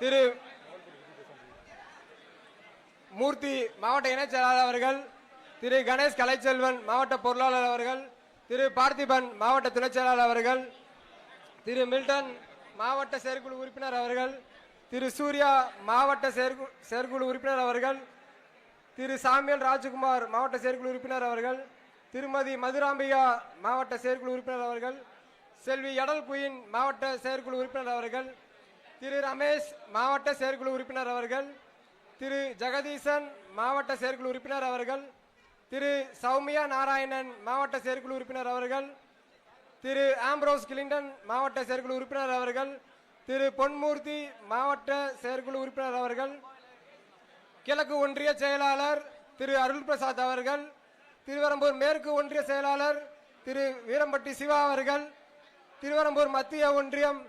திரு மூர்த்தி மாவட்ட இணைச் செயலாளர் அவர்கள், திரு கணேஷ் கலைச்செல்வன் மாவட்ட பொருளாளர் அவர்கள், திரு பார்த்திபன் மாவட்ட துணைச் செயலாளர் அவர்கள், திரு மில்டன் மாவட்ட செயற்குழு உறுப்பினர் அவர்கள், திரு சூர்யா மாவட்ட செயற்குழு உறுப்பினர் அவர்கள், திரு சாமியல் ராஜ்குமார் மாவட்ட செயற்குழு உறுப்பினர் அவர்கள், திருமதி மதுராம்பிகா மாவட்ட செயற்குழு உறுப்பினர் அவர்கள், செல்வி எடல் குயின் மாவட்ட செயற்குழு உறுப்பினர் அவர்கள், திரு ரமேஷ் மாவட்ட செயற்குழு உறுப்பினர் அவர்கள், திரு ஜெகதீசன் மாவட்ட செயற்குழு உறுப்பினர் அவர்கள், திரு சௌமியா நாராயணன் மாவட்ட செயற்குழு உறுப்பினர் அவர்கள், திரு ஆம்ப்ரோஸ் கிளிண்டன் மாவட்ட செயற்குழு உறுப்பினர் அவர்கள், திரு பொன்மூர்த்தி மாவட்ட செயற்குழு உறுப்பினர் அவர்கள், கிழக்கு ஒன்றிய செயலாளர் திரு அருள் பிரசாத் அவர்கள், திருவரம்பூர் மேற்கு ஒன்றிய செயலாளர் திரு வீரம்பட்டி சிவா அவர்கள், திருவரம்பூர் மத்திய ஒன்றியம்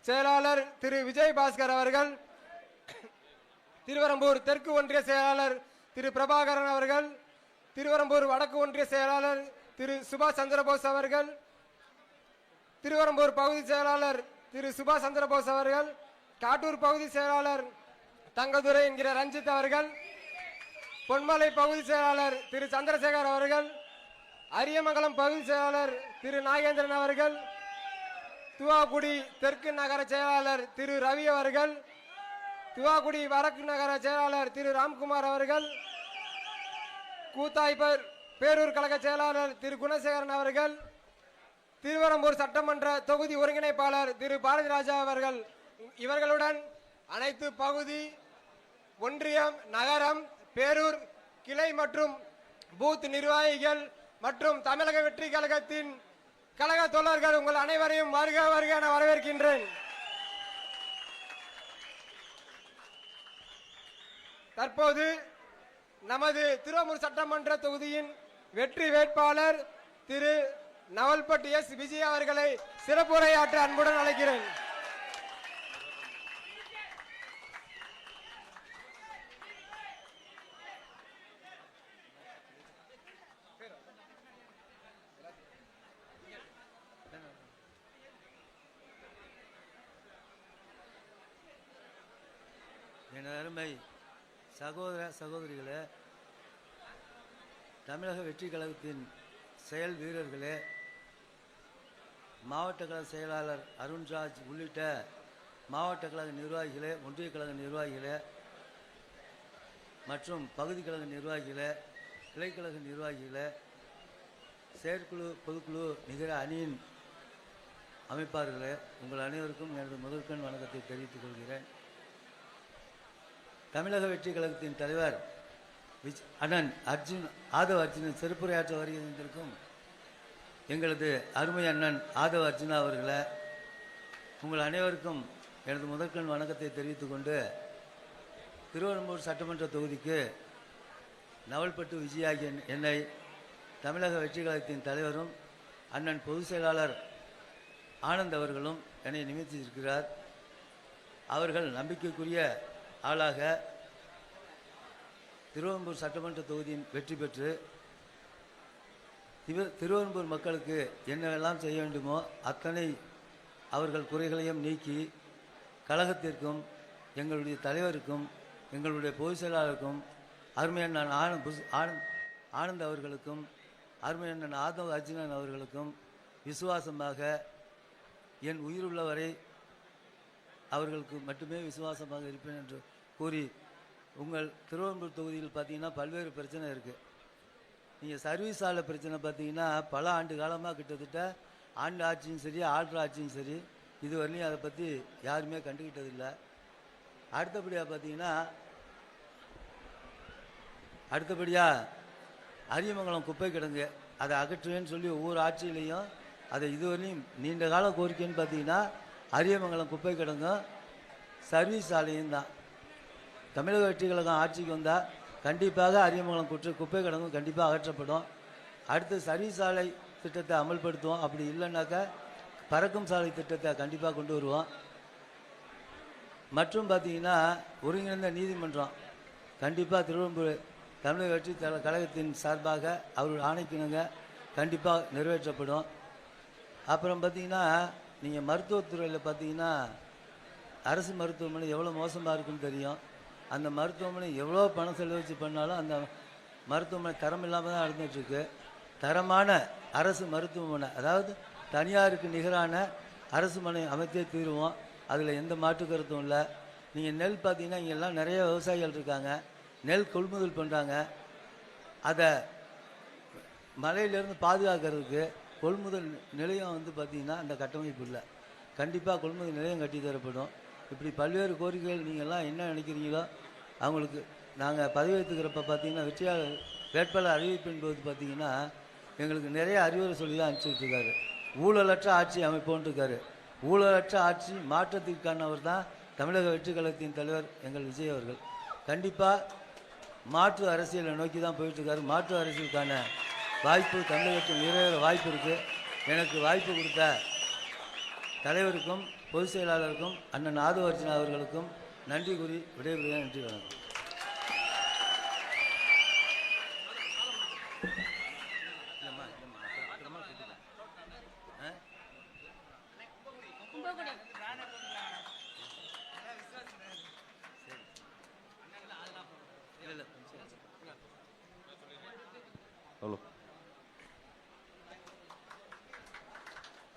செயலாளர் திரு விஜய் பாஸ்கர் அவர்கள், திருவரம்பூர் தெற்கு ஒன்றிய செயலாளர் திரு பிரபாகரன் அவர்கள், திருவரம்பூர் வடக்கு ஒன்றிய செயலாளர் திரு சுபாஷ் சந்திரபோஸ் அவர்கள், திருவரம்பூர் பகுதி செயலாளர் திரு சுபாஷ் சந்திரபோஸ் அவர்கள், காட்டூர் பகுதி செயலாளர் தங்கதுரை என்கிற ரஞ்சித் அவர்கள், பொன்மலை பகுதி செயலாளர் திரு சந்திரசேகர் அவர்கள், அரியமங்கலம் பகுதி செயலாளர் திரு நாகேந்திரன் அவர்கள், துவாக்குடி தெற்கு நகர செயலாளர் திரு ரவி அவர்கள், துவாக்குடி வடக்கு நகர செயலாளர் திரு ராம்குமார் அவர்கள், கூத்தாய்பர் பேரூர் கழக செயலாளர் திரு குணசேகரன் அவர்கள், திருவரம்பூர் சட்டமன்ற தொகுதி ஒருங்கிணைப்பாளர் திரு பாரதிராஜா அவர்கள், இவர்களுடன் அனைத்து பகுதி ஒன்றியம் நகரம் பேரூர் கிளை மற்றும் பூத் நிர்வாகிகள் மற்றும் தமிழக வெற்றி கழகத்தின் கழக தோழர்கள் உங்கள் அனைவரையும் வருக வருக என வரவேற்கின்றேன். தற்போது நமது திருவம்பூர் சட்டமன்ற தொகுதியின் வெற்றி வேட்பாளர் திரு நவல்பட் எஸ் விஜய் அவர்களை சிறப்புரையாற்ற அன்புடன் அழைக்கிறேன். என் அருமை சகோதர சகோதரிகளே, தமிழக வெற்றி கழகத்தின் செயல் வீரர்களே, மாவட்ட கழக செயலாளர் அருண்ராஜ் உள்ளிட்ட மாவட்ட கழக நிர்வாகிகளே, ஒன்றிய கழக நிர்வாகிகளே மற்றும் பகுதி கழக நிர்வாகிகளே, கிளைக்கழக நிர்வாகிகளே, செயற்குழு பொதுக்குழு நிகர அணியின் அமைப்பாளர்களே, உங்கள் அனைவருக்கும் எனது முதற்கண் வணக்கத்தை தெரிவித்துக் கொள்கிறேன். தமிழக வெற்றி கழகத்தின் தலைவர் அண்ணன் ஆதவ் அர்ஜுனன் சிறப்புரையாற்ற வருகின்றிருக்கும் எங்களது அருமை அண்ணன் ஆதவ் அர்ஜுனா அவர்களை உங்கள் அனைவருக்கும் எனது முதற்கண் வணக்கத்தை தெரிவித்துக் கொண்டு, திருவரம்பூர் சட்டமன்ற தொகுதிக்கு நவல்பட்டு விஜயாகிய என்னை தமிழக வெற்றி கழகத்தின் தலைவரும் அண்ணன் பொதுச் செயலாளர் ஆனந்த் அவர்களும் என்னை நியமித்திருக்கிறார். அவர்கள் நம்பிக்கைக்குரிய ஆளாக திருவரம்பூர் சட்டமன்ற தொகுதியின் வெற்றி பெற்று திருவரம்பூர் மக்களுக்கு என்னவெல்லாம் செய்ய வேண்டுமோ அத்தனை அவர்கள் குறைகளையும் நீக்கி கழகத்திற்கும் எங்களுடைய தலைவருக்கும் எங்களுடைய பொதுச் செயலாளருக்கும் அருமையண்ணன் ஆனந்த் அவர்களுக்கும் அருமையண்ணன் ஆதவ் அர்ஜுனன் அவர்களுக்கும் விசுவாசமாக என் உயிருள்ளவரை அவர்களுக்கு மட்டுமே விசுவாசமாக இருப்பேன் என்று கூறி, உங்கள் திருவரம்பூர் தொகுதியில் பார்த்தீங்கன்னா பல்வேறு பிரச்சனை இருக்குது. நீங்கள் சர்வீஸ் ஆலை பிரச்சனை பார்த்தீங்கன்னா பல ஆண்டு காலமாக கிட்டத்தட்ட ஆண்டு ஆட்சியும் சரி ஆள்ற ஆட்சியும் சரி இதுவரையிலையும் அதை பற்றி யாருமே கண்டுக்கிட்டதில்லை. அடுத்தபடியாக அரியமங்கலம் குப்பை கிடங்கு அதை அகற்றுவேன்னு சொல்லி ஒவ்வொரு ஆட்சியிலையும் அதை இதுவரையும் நீண்ட கால கோரிக்கைன்னு பார்த்தீங்கன்னா அரியமங்கலம் குப்பை கிடங்கும் சர்வீஸ் ஆலையும் தான். தமிழக வெற்றி கழகம் ஆட்சிக்கு வந்தால் கண்டிப்பாக அரியமங்கலம் குப்பை கிடங்கும் கண்டிப்பாக அகற்றப்படும். அடுத்து சர்வீஸ் சாலை திட்டத்தை அமல்படுத்துவோம். அப்படி இல்லைன்னாக்கா பறக்கும் சாலை திட்டத்தை கண்டிப்பாக கொண்டு வருவோம். மற்றும் பார்த்திங்கன்னா ஒருங்கிணைந்த நீதிமன்றம் கண்டிப்பாக திருவரம்பூர் தமிழக வெற்றி கழகத்தின் சார்பாக அவர்கள் ஆணைக்கிணங்க கண்டிப்பாக நிறைவேற்றப்படும். அப்புறம் பார்த்திங்கன்னா நீங்கள் மருத்துவத்துறையில் பார்த்தீங்கன்னா அரசு மருத்துவமனை எவ்வளோ மோசமாக இருக்குன்னு தெரியும். அந்த மருத்துவமனை எவ்வளோ பணம் செலவழித்து பண்ணாலும் அந்த மருத்துவமனை தரம் இல்லாமல் தான் நடந்துகிட்ருக்கு. தரமான அரசு மருத்துவமனை, அதாவது தனியாருக்கு நிகரான அரசு மனை அமைத்தே தீருவோம். அதில் எந்த மாற்று கருத்தும் இல்லை. நீங்கள் நெல் பார்த்தீங்கன்னா இங்கெல்லாம் நிறைய விவசாயிகள் இருக்காங்க, நெல் கொள்முதல் பண்ணுறாங்க. அதை மழையிலேருந்து பாதுகாக்கிறதுக்கு கொள்முதல் நிலையம் பார்த்தீங்கன்னா அந்த கட்டமைப்பு இல்லை. கண்டிப்பாக கொள்முதல் நிலையம் கட்டி தரப்படும். இப்படி பல்வேறு கோரிக்கைகள் நீங்கள்லாம் என்ன நினைக்கிறீங்களோ அவங்களுக்கு நாங்கள் பதவியேற்றுக்கிறப்ப பார்த்தீங்கன்னா வெற்றியாளர் வேட்பாளர் அறிவிப்பின் போது பார்த்தீங்கன்னா எங்களுக்கு நிறைய அறிவுரை சொல்லி தான் அனுப்பிச்சிட்டு இருக்காரு. ஊழலற்ற ஆட்சி அமைப்போன்ட்டு இருக்காரு. ஊழலற்ற ஆட்சி மாற்றத்திற்கானவர் தான் தமிழக வெற்றி கழகத்தின் தலைவர் எங்கள் விஜய் அவர்கள். கண்டிப்பாக மாற்று அரசியலை நோக்கி தான் போயிட்டுருக்காரு. மாற்று அரசியலுக்கான வாய்ப்பு தமிழகத்தில் நிறைய வாய்ப்பு இருக்குது. எனக்கு வாய்ப்பு கொடுத்த தலைவருக்கும் பொதுச் செயலாளருக்கும் அண்ணன் ஆதவர்ஜனா அவர்களுக்கும் நன்றி கூறி விடைபெறுகிறேன். நன்றி, வணக்கம்.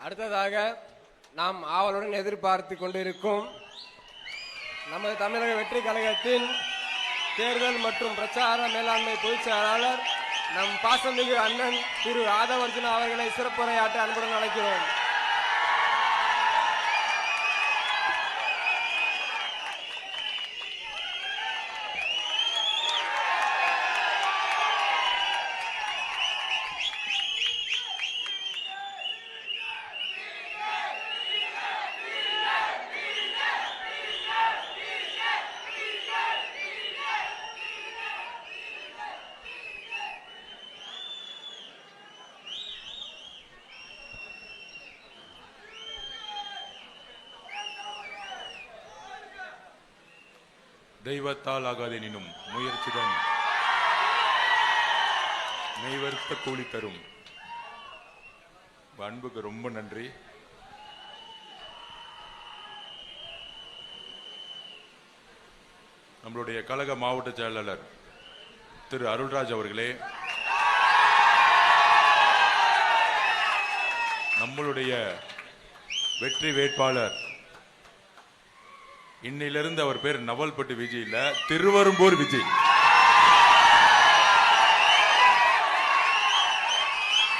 அடுத்ததாக நாம் ஆவலுடன் எதிர்பார்த்து கொண்டிருக்கும் நமது தமிழக வெற்றி கழகத்தின் தேர்தல் மற்றும் பிரச்சார மேலாண்மை பொதுச் செயலாளர் நம் பாசமிகு அண்ணன் திரு ஆதவர்ஜுனா அவர்களை சிறப்புரையாற்ற அன்புடன் அழைக்கிறோம். தெய்வத்தால் ஆகாதெனினும் முயற்சிதான் மெய்வருத்த கூலி தரும். அன்புக்கு ரொம்ப நன்றி. நம்மளுடைய கழக மாவட்ட செயலாளர் திரு அருள்ராஜ் அவர்களே, நம்மளுடைய வெற்றி வேட்பாளர் இன்னிலிருந்து அவர் பேர் நவல்பட்டு விஜய் இல்ல, திருவரும்பூர் விஜய்.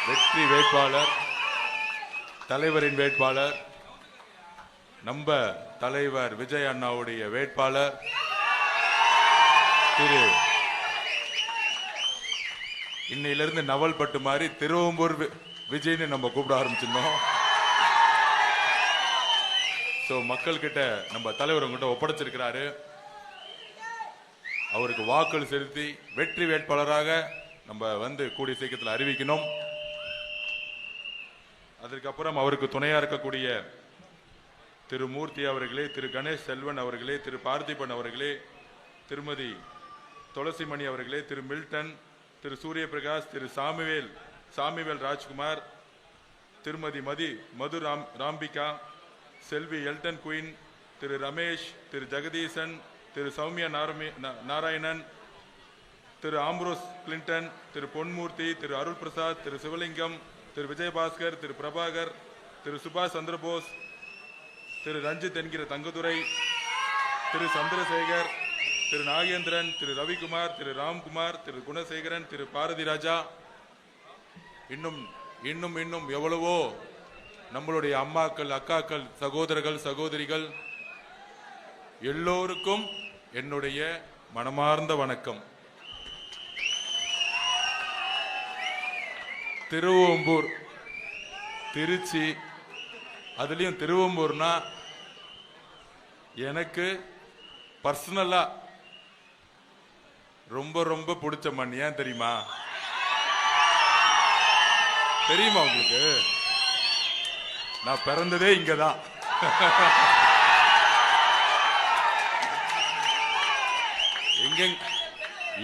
வெற்றி வேட்பாளர், தலைவரின் வேட்பாளர், நம்ம தலைவர் விஜய் அண்ணாவுடைய வேட்பாளர் திரு இன்னையிலிருந்து நவல்பட்டு மாதிரி திருவம்பூர் விஜய்னு நம்ம கூப்பிட ஆரம்பிச்சிருந்தோம். ஸோ மக்கள்கிட்ட நம்ம தலைவர் உங்ககிட்ட ஒப்படைச்சிருக்கிறாரு. அவருக்கு வாக்கள் செலுத்தி வெற்றி வேட்பாளராக நம்ம கூடிய சீக்கிரத்தில் அறிவிக்கணும். அதற்கப்புறம் அவருக்கு துணையா இருக்கக்கூடிய திரு மூர்த்தி அவர்களே, திரு கணேஷ் செல்வன் அவர்களே, திரு பார்த்திபன் அவர்களே, திருமதி துளசிமணி அவர்களே, திரு மில்டன், திரு சூரிய பிரகாஷ், திரு சாமிவேல் ராஜ்குமார், திருமதி மது ராம்பிகா, செல்வி எல்டன் குயின், திரு ரமேஷ், திரு ஜெகதீசன், திரு சௌமியா நாராயணன், திரு ஆம்ப்ரோஸ் கிளின்டன், திரு பொன்மூர்த்தி, திரு அருள் பிரசாத், திரு சிவலிங்கம், திரு விஜயபாஸ்கர், திரு பிரபாகர், திரு சுபாஷ் சந்திரபோஸ், திரு ரஞ்சித் என்கிற தங்கதுரை, திரு சந்திரசேகர், திரு நாகேந்திரன், திரு ரவிக்குமார், திரு ராம்குமார், திரு குணசேகரன், திரு பாரதி ராஜா, இன்னும் இன்னும் இன்னும் எவ்வளவோ நம்மளுடைய அம்மாக்கள், அக்காக்கள், சகோதரர்கள், சகோதரிகள் எல்லோருக்கும் என்னுடைய மனமார்ந்த வணக்கம். திருவம்பூர், திருச்சி, அதுலயும் திருவம்பூர்னா எனக்கு பர்சனலா ரொம்ப ரொம்ப பிடிச்ச மண். ஏன் தெரியுமா? தெரியுமா உங்களுக்கு? நான் பிறந்ததே இங்கதான்.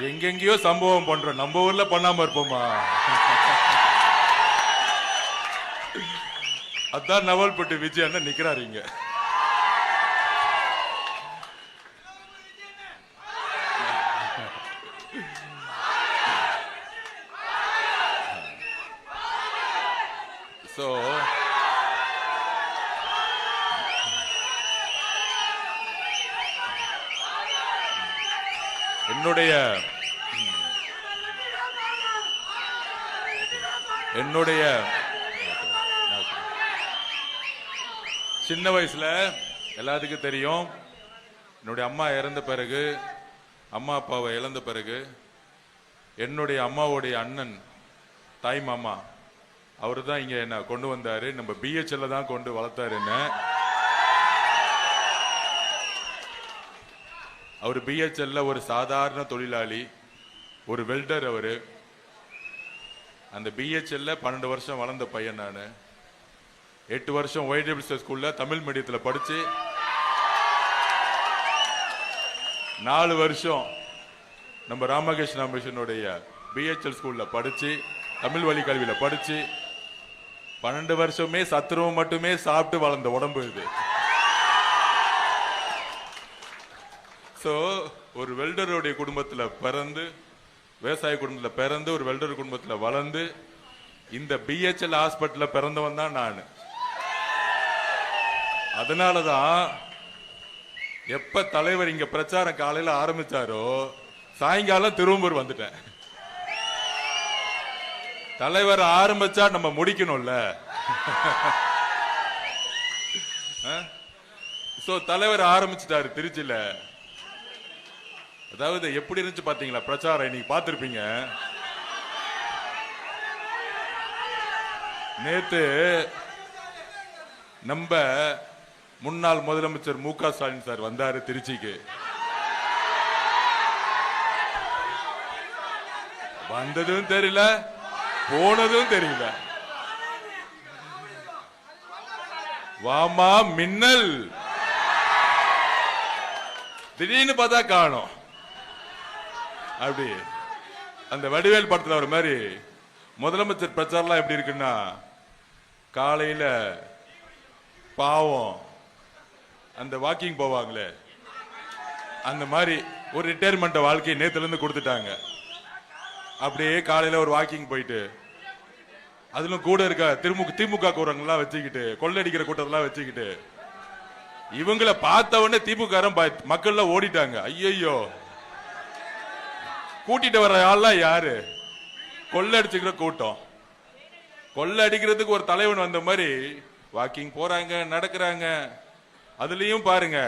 எங்கெங்கயோ சம்பவம் பண்றோம், நம்ம ஊர்ல பண்ணாம இருப்போமா? அதான் நவல்பட்டு விஜய் அண்ணன் நிக்கிறாரு இங்க. என்னுடைய சின்ன வயசுல எல்லாத்துக்கும் தெரியும், என்னுடைய அம்மா இறந்த பிறகு, அம்மா அப்பாவை இழந்த பிறகு, என்னுடைய அம்மாவுடைய அண்ணன் தாய் மாமா அவரு தான் இங்க என்ன கொண்டு வந்தாரு. நம்ம பிஹெச்எல்ல தான் கொண்டு வளர்த்தாரு. என்ன அவர் பிஹெச்எல்ல ஒரு சாதாரண தொழிலாளி, ஒரு வெல்டர். அவரு அந்த பிஹெச்எல்ல 12 வருஷம் வளர்ந்த பையன். நான் 8 வருஷம் ஒய்டபிள்யூ ஸ்கூல்ல தமிழ் மீடியத்தில் படிச்சு, 4 வருஷம் நம்ம ராமகிருஷ்ணா மிஷனுடைய பிஹெச்எல் ஸ்கூல்ல படிச்சு, தமிழ் வழி கல்வியில படிச்சு, 12 வருஷமே சத்துருவம் மட்டுமே சாப்பிட்டு வளர்ந்த உடம்பு இது. சோ ஒரு வெல்டருடைய குடும்பத்துல பிறந்து, விவசாய குடும்பத்துல பிறந்து, ஒரு வெல்டர் குடும்பத்துல வளர்ந்து, இந்த பிஹெச்எல் ஹாஸ்பிட்டல்ல பிறந்தவன் தான் நான். அதனாலதான் எப்ப தலைவர் இங்க பிரச்சாரம் காலையில ஆரம்பிச்சாரோ, சாயங்காலம் திருவம்பூர் வந்துட்டேன். தலைவர் ஆரம்பிச்சா நம்ம முடிக்கணும்ல. சோ தலைவர் ஆரம்பிச்சுட்டாரு திருச்சியில. அதாவது எப்படி இருந்துச்சு பாத்தீங்களா பிரச்சாரம்? இன்னைக்கு பார்த்திருப்பீங்க. நேத்து நம்ம முன்னாள் முதலமைச்சர் மு.க. ஸ்டாலின் சார் வந்தாரு திருச்சிக்கு. வந்ததும் தெரியல, போனதும் தெரியல. வாமா மின்னல், திடீர்னு பார்த்தா காணோம். அப்படி அந்த வடிவேல் படத்துல ஒரு மாதிரி முதலமைச்சர் பிரச்சாரம் எப்படி இருக்குன்னா, காலையில பாவம் அந்த வாக்கிங் போவாங்களே, அந்த மாதிரி ஒரு ரிட்டையர்மெண்ட் வாழ்க்கையை நேத்துல இருந்து கொடுத்துட்டாங்க. அப்படியே காலையில ஒரு வாக்கிங் போயிட்டு, அதிலும் கூட இருக்க திமுக கூறங்கள்லாம் வச்சுக்கிட்டு, கொள்ளடிக்கிற கூட்டத்தெல்லாம் வச்சுக்கிட்டு, இவங்களை பார்த்த உடனே திமுக மக்கள்லாம் ஓடிட்டாங்க. ஐயோ, கூட்டிட்டு வர ஆள்லாம் யாரு? கொள்ளடிச்சுக்கிற கூட்டம். கொள்ளடிக்கிறதுக்கு ஒரு தலைவன் வந்த மாதிரி வாக்கிங் போறாங்க, நடக்கிறாங்க. அதுலயும் பாருங்க,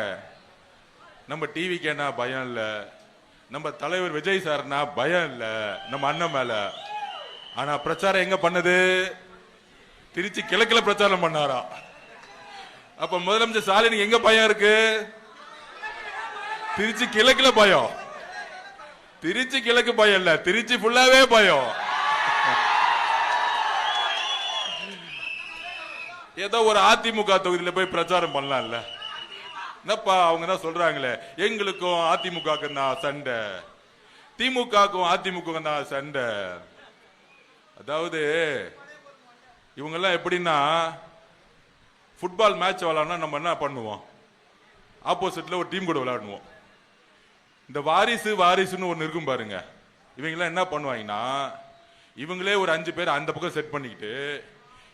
நம்ம டிவிக்கு என்ன பயம் இல்ல, நம்ம தலைவர் விஜய் சார்னா பயம் இல்ல நம்ம அண்ணன் மேல. ஆனா பிரச்சாரம் எங்க பண்ணது? திருச்சி கிழக்குல பிரச்சாரம் பண்ணாரா? அப்ப முதலமைச்சர் ஸ்டாலினுக்கு எங்க பயம் இருக்கு? திருச்சி கிழக்குல பயம். திருச்சி கிழக்கு பயம் இல்ல, திருச்சி ஃபுல்லாவே பயம். ஏதோ ஒரு அதிமுக தொகுதியில போய் பிரச்சாரம் பண்ணலாம்ல. என்னப்பா அவங்க தான் சொல்றாங்களே, எங்களுக்கும் அதிமுகக்கும் தான் சண்டை, திமுகக்கும் அதிமுக தான் சண்டை. அதாவது இவங்க எல்லாம் எப்படின்னா, ஃபுட்பால் மேட்ச் விளையாடணும், நம்ம என்ன பண்ணுவோம், ஆப்போசிட்ல ஒரு டீம் கூட விளையாடுவோம். இந்த வாரிசுன்னு ஒன்னு இருக்கும் பாருங்க. இவங்க எல்லாம் என்ன பண்ணுவாங்கன்னா, இவங்களே ஒரு 5 பேர் அந்த பக்கம் செட் பண்ணிக்கிட்டு,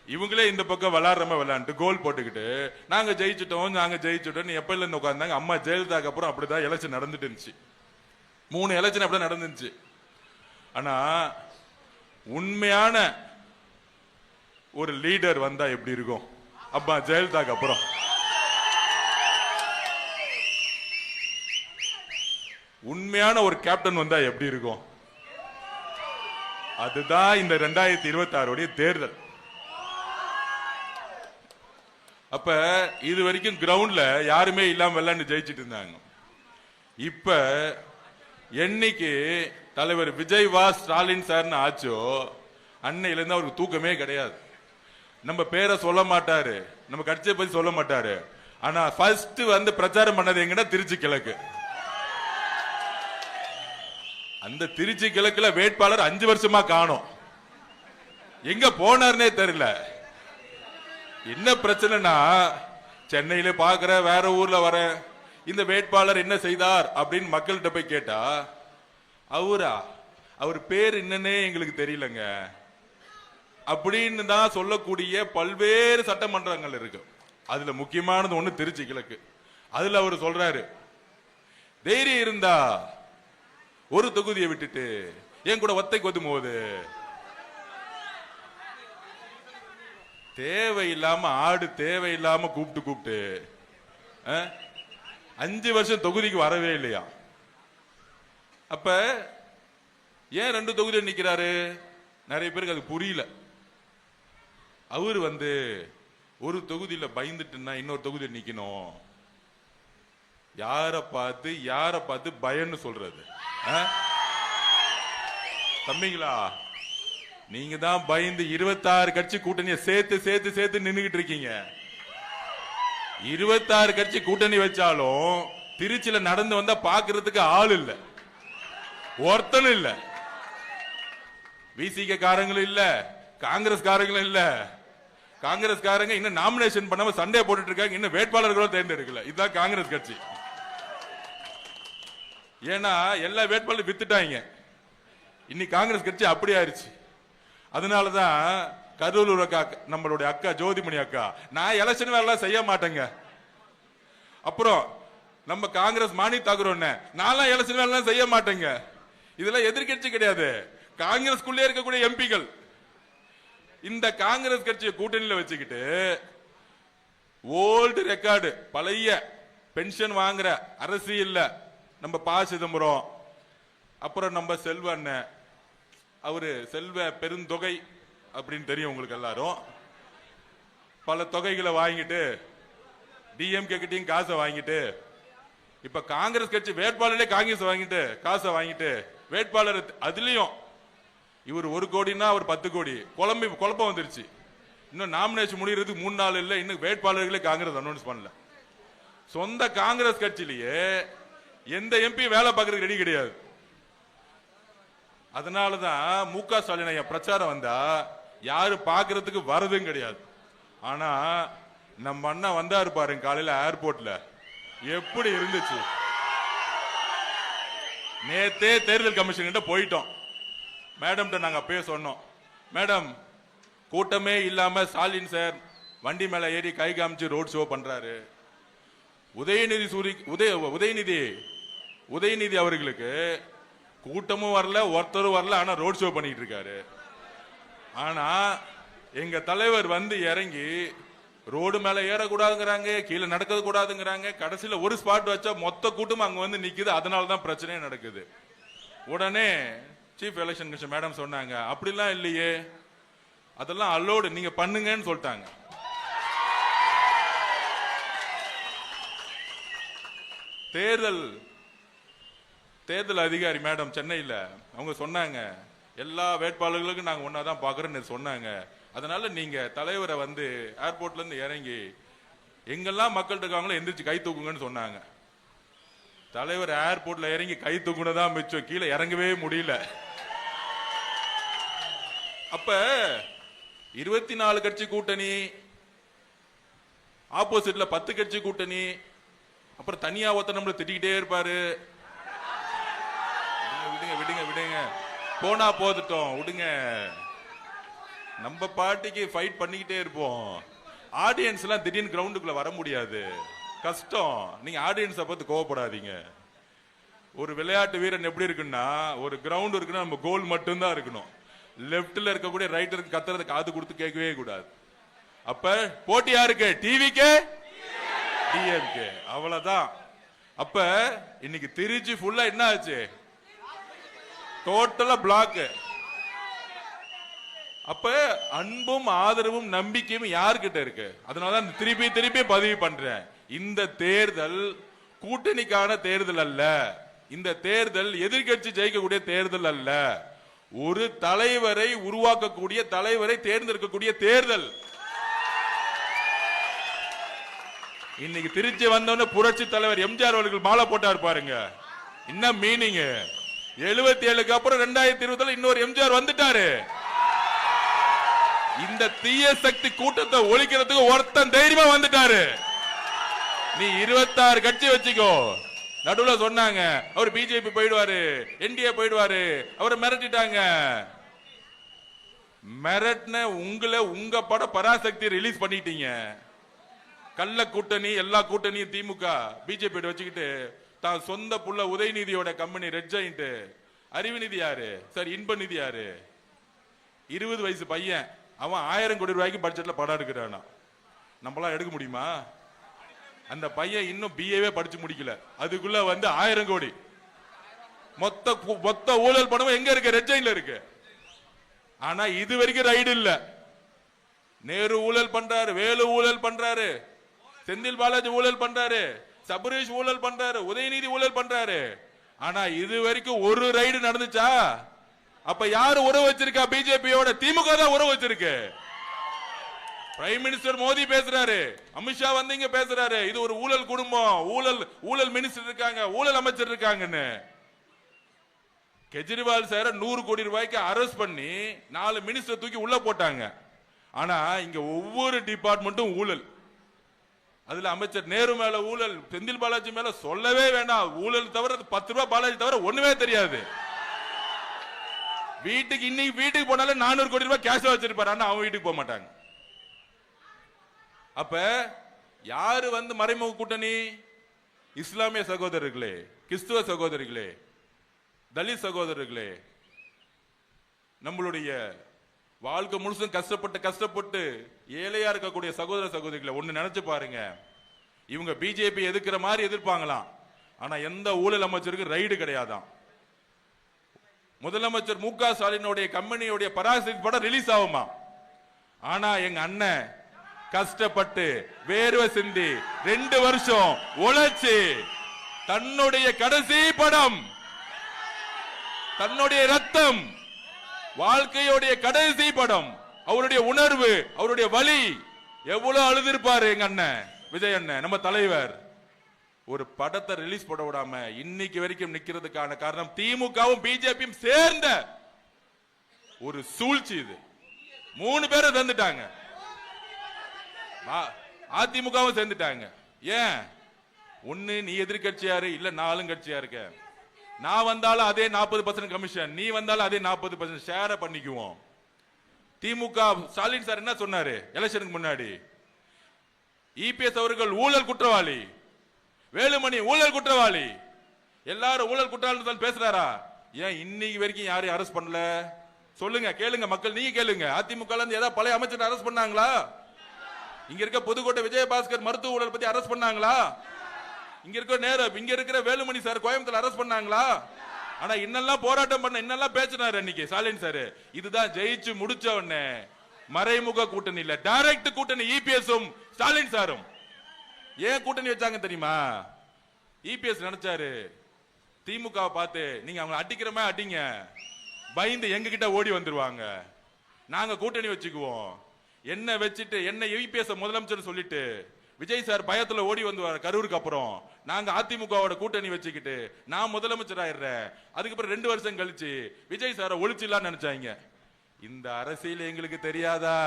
இவங்களே இந்த பக்கம் விளையாண்டு கோல் போட்டுக்கிட்டு, நாங்க ஜெயிச்சுட்டோம் எப்பல இருந்து உட்கார்ந்தாங்க. அம்மா ஜெயலலிதாக்கு அப்புறம் அப்படிதான் எலெக்ஷன் நடந்துட்டு இருந்துச்சு. 3 எலெக்ஷன் அப்படிதான் நடந்துச்சு. ஆனா உண்மையான ஒரு லீடர் வந்தா எப்படி இருக்கும்? அம்மா ஜெயலலிதாக்கு அப்புறம் உண்மையான ஒரு கேப்டன் வந்தா எப்படி இருக்கும்? அதுதான் இந்த 2026 தேர்தல். அப்ப இது வரைக்கும் கிரவுண்ட்ல யாருமே இல்லாம விளையாண்டு ஜெயிச்சிட்டு இருந்தாங்க. இப்ப என்னைக்கு தலைவர் விஜய் வா ஸ்டாலின் சார்னு ஆச்சோ, அன்னையில இருந்து அவருக்கு தூக்கமே கிடையாது. நம்ம பேரை சொல்ல மாட்டாரு, நம்ம கட்சியை பத்தி சொல்ல மாட்டாரு. ஆனா ஃபர்ஸ்ட் வந்து பிரச்சாரம் பண்ணது எங்கன்னா திருச்சி கிழக்கு. அந்த திருச்சி கிழக்குல வேட்பாளர் 5 வருஷமா காணோம். எங்க போனார்னே தெரியல. என்ன பிரச்சனைனா, சென்னையில பாக்குற, வேற ஊர்ல வர, இந்த வேட்பாளர் என்ன செய்தார் அப்படின்னு மக்கள்கிட்ட போய் கேட்டா, அவர் பேர் என்னன்னே எங்களுக்கு தெரியலங்க அப்படின்னு தான் சொல்லக்கூடிய பல்வேறு சட்டமன்றங்கள் இருக்கு. அதுல முக்கியமானது ஒண்ணு திருச்சி கிழக்கு. அதுல அவர் சொல்றாரு, தைரியம் இருந்தா ஒரு தொகுதியை விட்டுட்டு என் கூட ஒத்தைக்கு ஒத்தும் போது தேவையில்லாம ஆடு தேவையில்லாம கூப்பிட்டு 5 வருஷம் தொகுதிக்கு வரவே இல்லையா? அப்ப ஏன் 2 தொகுதியில் நிக்கிறாரு? நிறைய பேருக்கு அது புரியல. அவரு ஒரு தொகுதியில பயந்துட்டுன்னா இன்னொரு தொகுதியில் நிக்கணும். யார பார்த்து பயன்னு சொல்றது? தம்பிங்களா, நீங்க தான் பயந்து 26 கட்சி கூட்டணியை சேர்த்து நின்னுகிட்டு இருக்கீங்க. 26 கட்சி கூட்டணி வச்சாலும் திருச்சியில நடந்து வந்தா பாக்குறதுக்கு ஆள் இல்ல, ஒருத்தனும் இல்ல. விசிக காரங்களும் இல்ல, காங்கிரஸ் காரங்களும் இல்ல. காங்கிரஸ் காரங்க இன்னும் நாமினேஷன் பண்ணாம சண்டே போட்டுட்டு இருக்காங்க, இன்னும் வேட்பாளர்களும் தேர்ந்தெடுக்கல. இதுதான் காங்கிரஸ் கட்சி. ஏன்னா எல்லா வேட்பாளரும் வித்துட்டாங்க. இன்னைக்கு காங்கிரஸ் கட்சி அப்படி ஆயிருச்சு. அதனாலதான் கரூர் அக்கா, நம்மளுடைய அக்கா ஜோதிமணி அக்கா, நான் எலெக்ஷன் வேலை செய்ய மாட்டேங்க. அப்புறம் நம்ம காங்கிரஸ் மாணி தாக்குறோம், நான் எலெக்ஷன் வேலை செய்ய மாட்டேங்க. இதெல்லாம் எதிர்கட்சி கிடையாது, காங்கிரஸ்குள்ளே இருக்கக்கூடிய எம்பிகள். இந்த காங்கிரஸ் கட்சியை கூட்டணியில வச்சுக்கிட்டு ஓல்டு ரெக்கார்டு, பழைய பென்ஷன் வாங்குற அரசியல்ல நம்ம ப. சிதம்பரம், அப்புறம் நம்ம செல்வ அண்ணன், அவரு செல்வ பெருந்தொகை அப்படின்னு தெரியும் உங்களுக்கு எல்லாரும். பல தொகைகளை வாங்கிட்டு டிஎம்கே கிட்டையும் காசை வாங்கிட்டு, இப்ப காங்கிரஸ் கட்சி வேட்பாளரே காங்கிரஸ் வாங்கிட்டு காசை வாங்கிட்டு வேட்பாளர் அதுலயும் இவர் 1 கோடினா அவர் 10 கோடி குழப்பம் வந்துருச்சு. இன்னும் நாமினேஷன் முடியறதுக்கு 3 நாள் இல்ல, இன்னும் வேட்பாளர்களே காங்கிரஸ் அனௌன்ஸ் பண்ணல. சொந்த காங்கிரஸ் கட்சியிலேயே எந்த எம்பி வேலை பார்க்கறதுக்கு ரெடி கிடையாது. அதனாலதான் மு.க. ஸ்டாலின் பிரச்சாரம் வந்தா யாரு பாக்குறதுக்கு வரதும் கிடையாது. ஆனா நம்ம அண்ணா வந்தாரு பாருங்க காலையில ஏர்போர்ட்ல, எப்படி இருந்துச்சு. நேத்தே தேர்தல் கமிஷன் கிட்ட போயிட்டோம். மேடம் நாங்க அப்பயே சொன்னோம், மேடம் கூட்டமே இல்லாம ஸ்டாலின் சார் வண்டி மேல ஏறி கை காமிச்சு ரோட் ஷோ பண்றாரு. உதயநிதி அவர்களுக்கு கூட்டமும் வரல, ஒருத்தரும் வரல, ஆனா ரோட் ஷோ பண்ணிட்டு இருக்காரு. ஆனா எங்க தலைவர் இறங்கி ரோடு மேல ஏறக்கூடாதுங்கிறாங்க, கீழே நடக்க கூடாதுங்கிறாங்க. கடைசியில ஒரு ஸ்பாட் வச்சா மொத்த கூட்டமும் அங்க நிக்குது. அதனாலதான் பிரச்சனையே நடக்குது. உடனே சீஃப் எலெக்ஷன் கமிஷன் மேடம் சொன்னாங்க, அப்படிலாம் இல்லையே, அதெல்லாம் அலோடு, நீங்க பண்ணுங்கன்னு சொல்லிட்டாங்க. தேர்தல் அதிகாரி மேடம் சென்னையில் அவங்க சொன்னாங்க, எல்லா வேட்பாளர்களுக்கும் நாங்க ஒன்னாதான் பாக்குறோம்னு சொன்னாங்க. அதனால நீங்க தலைவரை ஏர்போர்ட்ல இருந்து இறங்கி எங்கெல்லாம் மக்கள் இருக்காங்களோ எந்திரிச்சு கை தூக்குங்கன்னு சொன்னாங்க. தலைவர் ஏர்போர்ட்ல இறங்கி கை தூக்குனதான் மிச்சம், கீழே இறங்கவே முடியல. அப்ப 24 கட்சி கூட்டணி, ஆப்போசிட்ல 10 கட்சி கூட்டணி, அப்புறம் தனியா ஒருத்தர் நம்மள திட்டிக்கிட்டே இருப்பாரு. விடுங்க போனா போதுட்டோம், விடுங்க. நம்ம பார்ட்டிக்கு ஃபைட் பண்ணிக்கிட்டே இருப்போம். ஆடியன்ஸ் எல்லாம் திடீர்னு கிரவுண்டுக்குள்ள வர முடியாது, கஷ்டம். நீங்க ஆடியன்ஸை பார்த்து கோவப்படாதீங்க. ஒரு விளையாட்டு வீரன் எப்படி இருக்குன்னா, ஒரு கிரவுண்ட் இருக்குன்னா நம்ம கோல் மட்டும்தான் இருக்கணும். லெப்ட்ல இருக்கக்கூடிய ரைட்டருக்கு கத்துறது காது கொடுத்து கேட்கவே கூடாது. அப்ப போட்டி யாருக்கு? டிவிக்கு, டிஎம்கே, அவ்வளவுதான். அப்ப இன்னைக்கு திருச்சி ஃபுல்லா என்ன ஆச்சு? டோட்டலா பிளாக். அப்ப அன்பும் ஆதரவும் நம்பிக்கையும் யார்கிட்ட இருக்கு? அதனாலதான் திருப்பி பதிவு பண்றேன், இந்த தேர்தல் கூட்டணிக்கான தேர்தல் அல்ல, இந்த தேர்தல் எதிர்கட்சி ஜெயிக்கக்கூடிய தேர்தல் அல்ல, ஒரு தலைவரை உருவாக்கக்கூடிய, தலைவரை தேர்ந்தெடுக்கக்கூடிய தேர்தல். இன்னைக்கு திருச்சி வந்தோன்னு புரட்சி தலைவர் எம்ஜிஆர் அவர்கள் மாலை போட்டார் பாருங்க. என்ன மீனிங்? 77க்கு அப்புறம் 2020 இன்னொரு எம்ஜிஆர் வந்துட்டாரு. இந்த தீய சக்தி கூட்டத்தை ஒழிக்கிறதுக்கு ஒருத்தன் தைரியமா வந்துட்டாரு. நீ 26 கட்சி வச்சுக்கோ. நடுவுல சொன்னாங்க அவர் பிஜேபி போயிடுவாரு, என்டிஏ போயிடுவாரு, அவரை மிரட்டிட்டாங்க. மிரட்டின உங்க பட பராசக்தி ரிலீஸ் பண்ணிட்டீங்க. கள்ள கூட்டணி, எல்லா கூட்டணியும் திமுக பிஜேபி வச்சுக்கிட்டு தான் சொந்த புள்ள உதயநிதியோட கம்பெனி ரெட் ஜெயிண்ட். அறிவுநிதி யாரு சார்? இன்ப நிதி யாரு? 20 வயசு பையன், அவன் 1000 கோடி ரூபாய்க்கு பட்ஜெட்ல படம் எடுக்கிறானா? நம்மளாம் எடுக்க முடியுமா? அந்த பையன் இன்னும் பிஏவே படிச்சு முடிக்கல, அதுக்குள்ள வந்து 1000 கோடி. மொத்த ஊழல் பணமும் எங்க இருக்கு? ரெட் ஜெயின்ல இருக்கு. ஆனா இது வரைக்கும் ரைடு இல்ல. நேரு ஊழல் பண்றாரு, வேலு ஊழல் பண்றாரு, செந்தில் பாலாஜி ஊழல் பண்றாரு, சபரீஷ் ஊழல் பண்றாரு, உதயநிதி ஊழல் பண்றாரு. ஆனா இது வரைக்கும் ஒரு ரைடு நடந்துச்சா? அப்ப யாரு உறவு வச்சிருக்கா? பிஜேபியோட. திமுக தான் உறவு வச்சிருக்கு. பிரைம் மினிஸ்டர் மோடி பேசுறாரு, அமித்ஷா வந்து இங்க பேசுறாரு, இது ஒரு ஊழல் குடும்பம், ஊழல் மினிஸ்டர் இருக்காங்க, ஊழல் அமைச்சர் இருக்காங்கன்னு. கெஜ்ரிவால் சார 100 கோடி ரூபாய்க்கு அரெஸ்ட் பண்ணி 4 மினிஸ்டர் தூக்கி உள்ள போட்டாங்க. ஆனா இங்க ஒவ்வொரு டிபார்ட்மெண்ட்டும் ஊழல். அதுல அமைச்சர் நேரு மேல ஊழல், செந்தில் பாலாஜி மேல சொல்லவே வேண்டாம். ஊழல் தவிர 10 ரூபாய் பாலாஜி தவிர ஒண்ணுமே தெரியாது. இன்னைக்கு வீட்டுக்கு போனாலே 400 கோடி ரூபாய் கேஷ் வச்சிருப்பாரு, ஆனா அவங்க வீட்டுக்கு போக மாட்டாங்க. அப்ப யாரு வந்து மறைமுக கூட்டணி? இஸ்லாமிய சகோதரர்களே, கிறிஸ்துவ சகோதரிகளே, தலித் சகோதரர்களே, நம்மளுடைய வாழ்க்கை முழுசும் கஷ்டப்பட்டு ஏழையா இருக்கக்கூடிய சகோதர சகோதரிகளை ஒண்ணு நினைச்சு பாருங்க. இவங்க பிஜேபி எதிர்க்கிற மாதிரி எதிர்ப்பாங்களாம், ஆனா எந்த ஊழல் அமைச்சருக்கு ரைடு கிடையாதான். முதலமைச்சர் மு க ஸ்டாலினுடைய கம்பெனியுடைய பராசரிப்பு படம் ரிலீஸ் ஆகுமா? ஆனா எங்க அண்ணன் கஷ்டப்பட்டு வேர்வை சிந்தி 2 வருஷம் உழைச்சு தன்னுடைய கடைசி படம், தன்னுடைய ரத்தம், வாழ்க்கையோடைய கடைசி படம், அவருடைய உணர்வு, அவருடைய வலி, எவ்வளவு அழுதிருப்பாரு எங்க அண்ணன் விஜய் அண்ணன், நம்ம தலைவர். ஒரு படத்தை ரிலீஸ் பண்ண விடாம இன்னைக்கு வரைக்கும் நிக்கிறதுக்கான காரணம் திமுகவும் பிஜேபியும் சேர்ந்த ஒரு சூழ்ச்சி. இது 3 பேரும் சேர்ந்துட்டாங்க, அதிமுகவும் சேர்ந்துட்டாங்க. ஏன்? ஒண்ணு நீ எதிர்கட்சியாரு, இல்ல நாலும் கட்சியா இருக்க. நான் வந்தாலும் அதே 40% கமிஷன், நீ வந்தாலும் அதே 40% ஷேர பண்ணிக்குவோம். திமுக ஸ்டாலின் சார் என்ன சொன்னாரு எலெக்ஷனுக்கு முன்னாடி? இபிஎஸ் அவர்கள் ஊழல் குற்றவாளி, வேலுமணி ஊழல் குற்றவாளி, எல்லாரும் ஊழல் குற்றவாளி பேசுறாரா? ஏன் இன்னைக்கு வரைக்கும் யாரையும் அரெஸ்ட் பண்ணல? சொல்லுங்க, கேளுங்க மக்கள், நீங்க கேளுங்க. அதிமுக ஏதாவது பழைய அமைச்சர் அரெஸ்ட் பண்ணாங்களா? இங்க இருக்க புதுக்கோட்டை விஜயபாஸ்கர் மருத்துவ ஊழல் பத்தி அரெஸ்ட் பண்ணாங்களா? இங்க இருக்கிற வேலுமணி சார் கோயம்புத்தூர் அரெஸ்ட் பண்ணாங்களா? ஆனா இன்னெல்லாம் போராட்டம் பண்ண, இன்னெல்லாம் பேசினாரு அன்னைக்கு ஸ்டாலின் சார். இதுதான் ஜெயிச்சு முடிச்ச உடனே மறைமுக கூட்டணி இல்ல, டைரக்ட் கூட்டணி. இபிஎஸும் ஸ்டாலின் சாரும் ஏன் கூட்டணி வச்சாங்க தெரியுமா? இபிஎஸ் நினைச்சாரு திமுக பார்த்து, நீங்க அவங்க அடிக்கிறமே அடிங்க, பயந்து எங்க கிட்ட ஓடி வந்துருவாங்க, நாங்க கூட்டணி வச்சுக்குவோம். என்ன வச்சுட்டு என்ன இபிஎஸ் முதலமைச்சர் சொல்லிட்டு விஜய் சார் பயத்துல ஓடி வந்துவார் கரூருக்கு. அப்புறம் நாங்க அதிமுகவோட கூட்டணி வச்சுக்கிட்டு நான் முதலமைச்சர் ஆயிடுறேன். அதுக்கப்புறம் 2 வருஷம் கழிச்சு விஜய் சார ஒழிச்சிடலாம்னு நினைச்சாங்க. இந்த அரசியல் எங்களுக்கு தெரியாதா?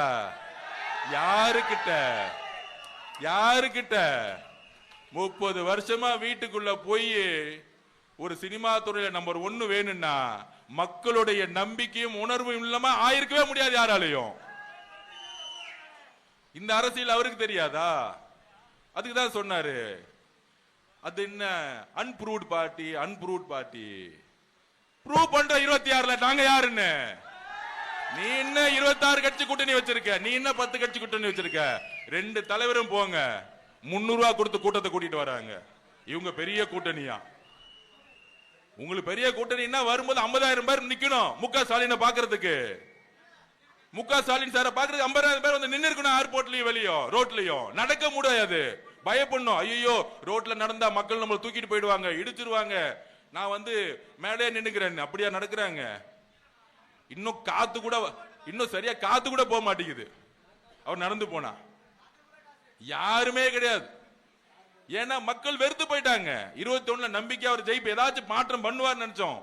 யாருக்கிட்ட 30 வருஷமா வீட்டுக்குள்ள போய் ஒரு சினிமா துறையில நம்பர் 1 வேணும்னா மக்களுடைய நம்பிக்கையும் உணர்வும் இல்லாம ஆயிருக்கவே முடியாது யாராலையும். இந்த அரசியல் அவருக்கு தெரியாதா? அதுக்கு தான் சொன்னாரு, அது என்ன அன்ப்ரூவ்ட் பார்ட்டி ப்ரூவ் பண்ற 26ல நாங்க யாருன்னு. நீ என்ன 26 கட்சி கூட்டணி வச்சிருக்க? நீ என்ன 10 கட்சி கூட்டணி வச்சிருக்க? 2 தலைவரும் போங்க, 300 ரூபாய் கொடுத்து கூட்டத்தை கூட்டிட்டு வராங்க. இவங்க பெரிய கூட்டணியா? உங்களுக்கு பெரிய கூட்டணின்னா வரும்போது 50,000 பேர் நிக்கணும் மு க ஸ்டாலினை பாக்குறதுக்கு. மு க ஸ்டாலின் சார பாக்குறது 50,000 பேர் வந்து நின்று இருக்கணும். ஏர்போர்ட்லயும் வெளியோ ரோட்லயும் நடக்க முடியாது, பயப்படணும். ஐயோ ரோட்ல நடந்தா மக்கள் நம்மள தூக்கிட்டு போயிடுவாங்க, இடிச்சிருவாங்க, நான் வந்து மேலே நின்னுக்கிறேன். அப்படியா நடக்கிறாங்க? இன்னும் சரியா காத்து கூட போக மாட்டேங்குது அவர் நடந்து போனா. யாருமே கிடையாது. ஏன்னா மக்கள் வெறுத்து போயிட்டாங்க. 21 நம்பிக்கை அவர் ஜெயிப்பு ஏதாச்சும் மாற்றம் பண்ணுவார் நினைச்சோம்.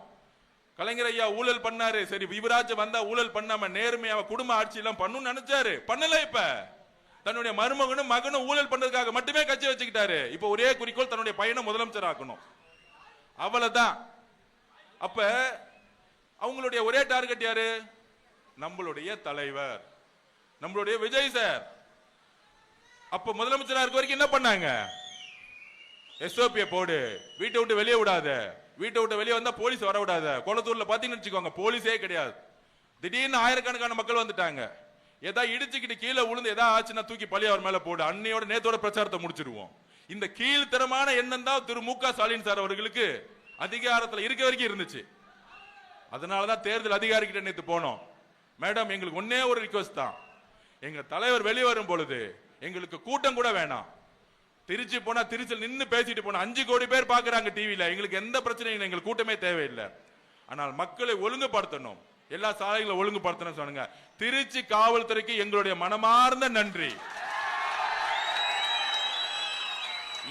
கலைஞர் ஐயா ஊழல் பண்ணாரு, சரி இவராச்சும் வந்தா ஊழல் பண்ணாம நேர்மையா குடும்ப ஆட்சி எல்லாம் பண்ணணும்னு நினைச்சாரு, பண்ணல. இப்ப தன்னுடைய மருமகனும் மகனும் ஊழல் பண்றதுக்காக மட்டுமே கட்சி வச்சுக்கிட்டாரு. இப்ப ஒரே குறிக்கோள் தன்னுடைய பையனை முதலமைச்சர் ஆக்கணும், அவ்வளவுதான். அப்ப அவங்களுடைய ஒரே டார்கெட் யாரு? நம்மளுடைய தலைவர், நம்மளுடைய விஜய் சார். அப்ப முதலமைச்சரா இருக்க வரைக்கும் என்ன பண்ணாங்க? SOP போடு, வீட்டை விட்டு வெளியே விடாத, வீட்டை விட்டு வெளியே வந்தா போலீஸ் வர விடாத. கொளத்தூர்ல பாத்தீங்கன்னு வச்சுக்கோங்க, போலீஸே கிடையாது. திடீர்னு ஆயிரக்கணக்கான மக்கள் வந்துட்டாங்க. ஏதா இடிச்சுக்கிட்டு கீழே விழுந்து ஏதா ஆச்சுன்னா தூக்கி பழி அவர் மேல போடு, அன்னையோட நேத்தோட பிரச்சாரத்தை முடிச்சிருவோம். இந்த கீழ்த்தரமான எண்ணம் தான் திரு மு க ஸ்டாலின் சார் அவர்களுக்கு அதிகாரத்தில் இருக்க வரைக்கும் இருந்துச்சு. அதனாலதான் தேர்தல் அதிகாரிகிட்ட நேத்து போனோம். மேடம், எங்களுக்கு ஒன்னே ஒரு ரிக்வெஸ்ட் தான், எங்க தலைவர் வெளியே வரும் பொழுது எங்களுக்கு கூட்டம் கூட வேணாம். திருச்சி போனா திருச்சியில் நின்று பேசிட்டு போனா 5 கோடி பேர் பாக்குறாங்க டிவில, எங்களுக்கு எந்த பிரச்சனையும் இல்லை, எங்களுக்கு கூட்டமே தேவையில்லை. ஆனால் மக்களை ஒழுங்குபடுத்தணும், எல்லா சாலைகளை ஒழுங்குபடுத்தணும் சொன்னாங்க. திருச்சி காவல்துறைக்கு எங்களுடைய மனமார்ந்த நன்றி.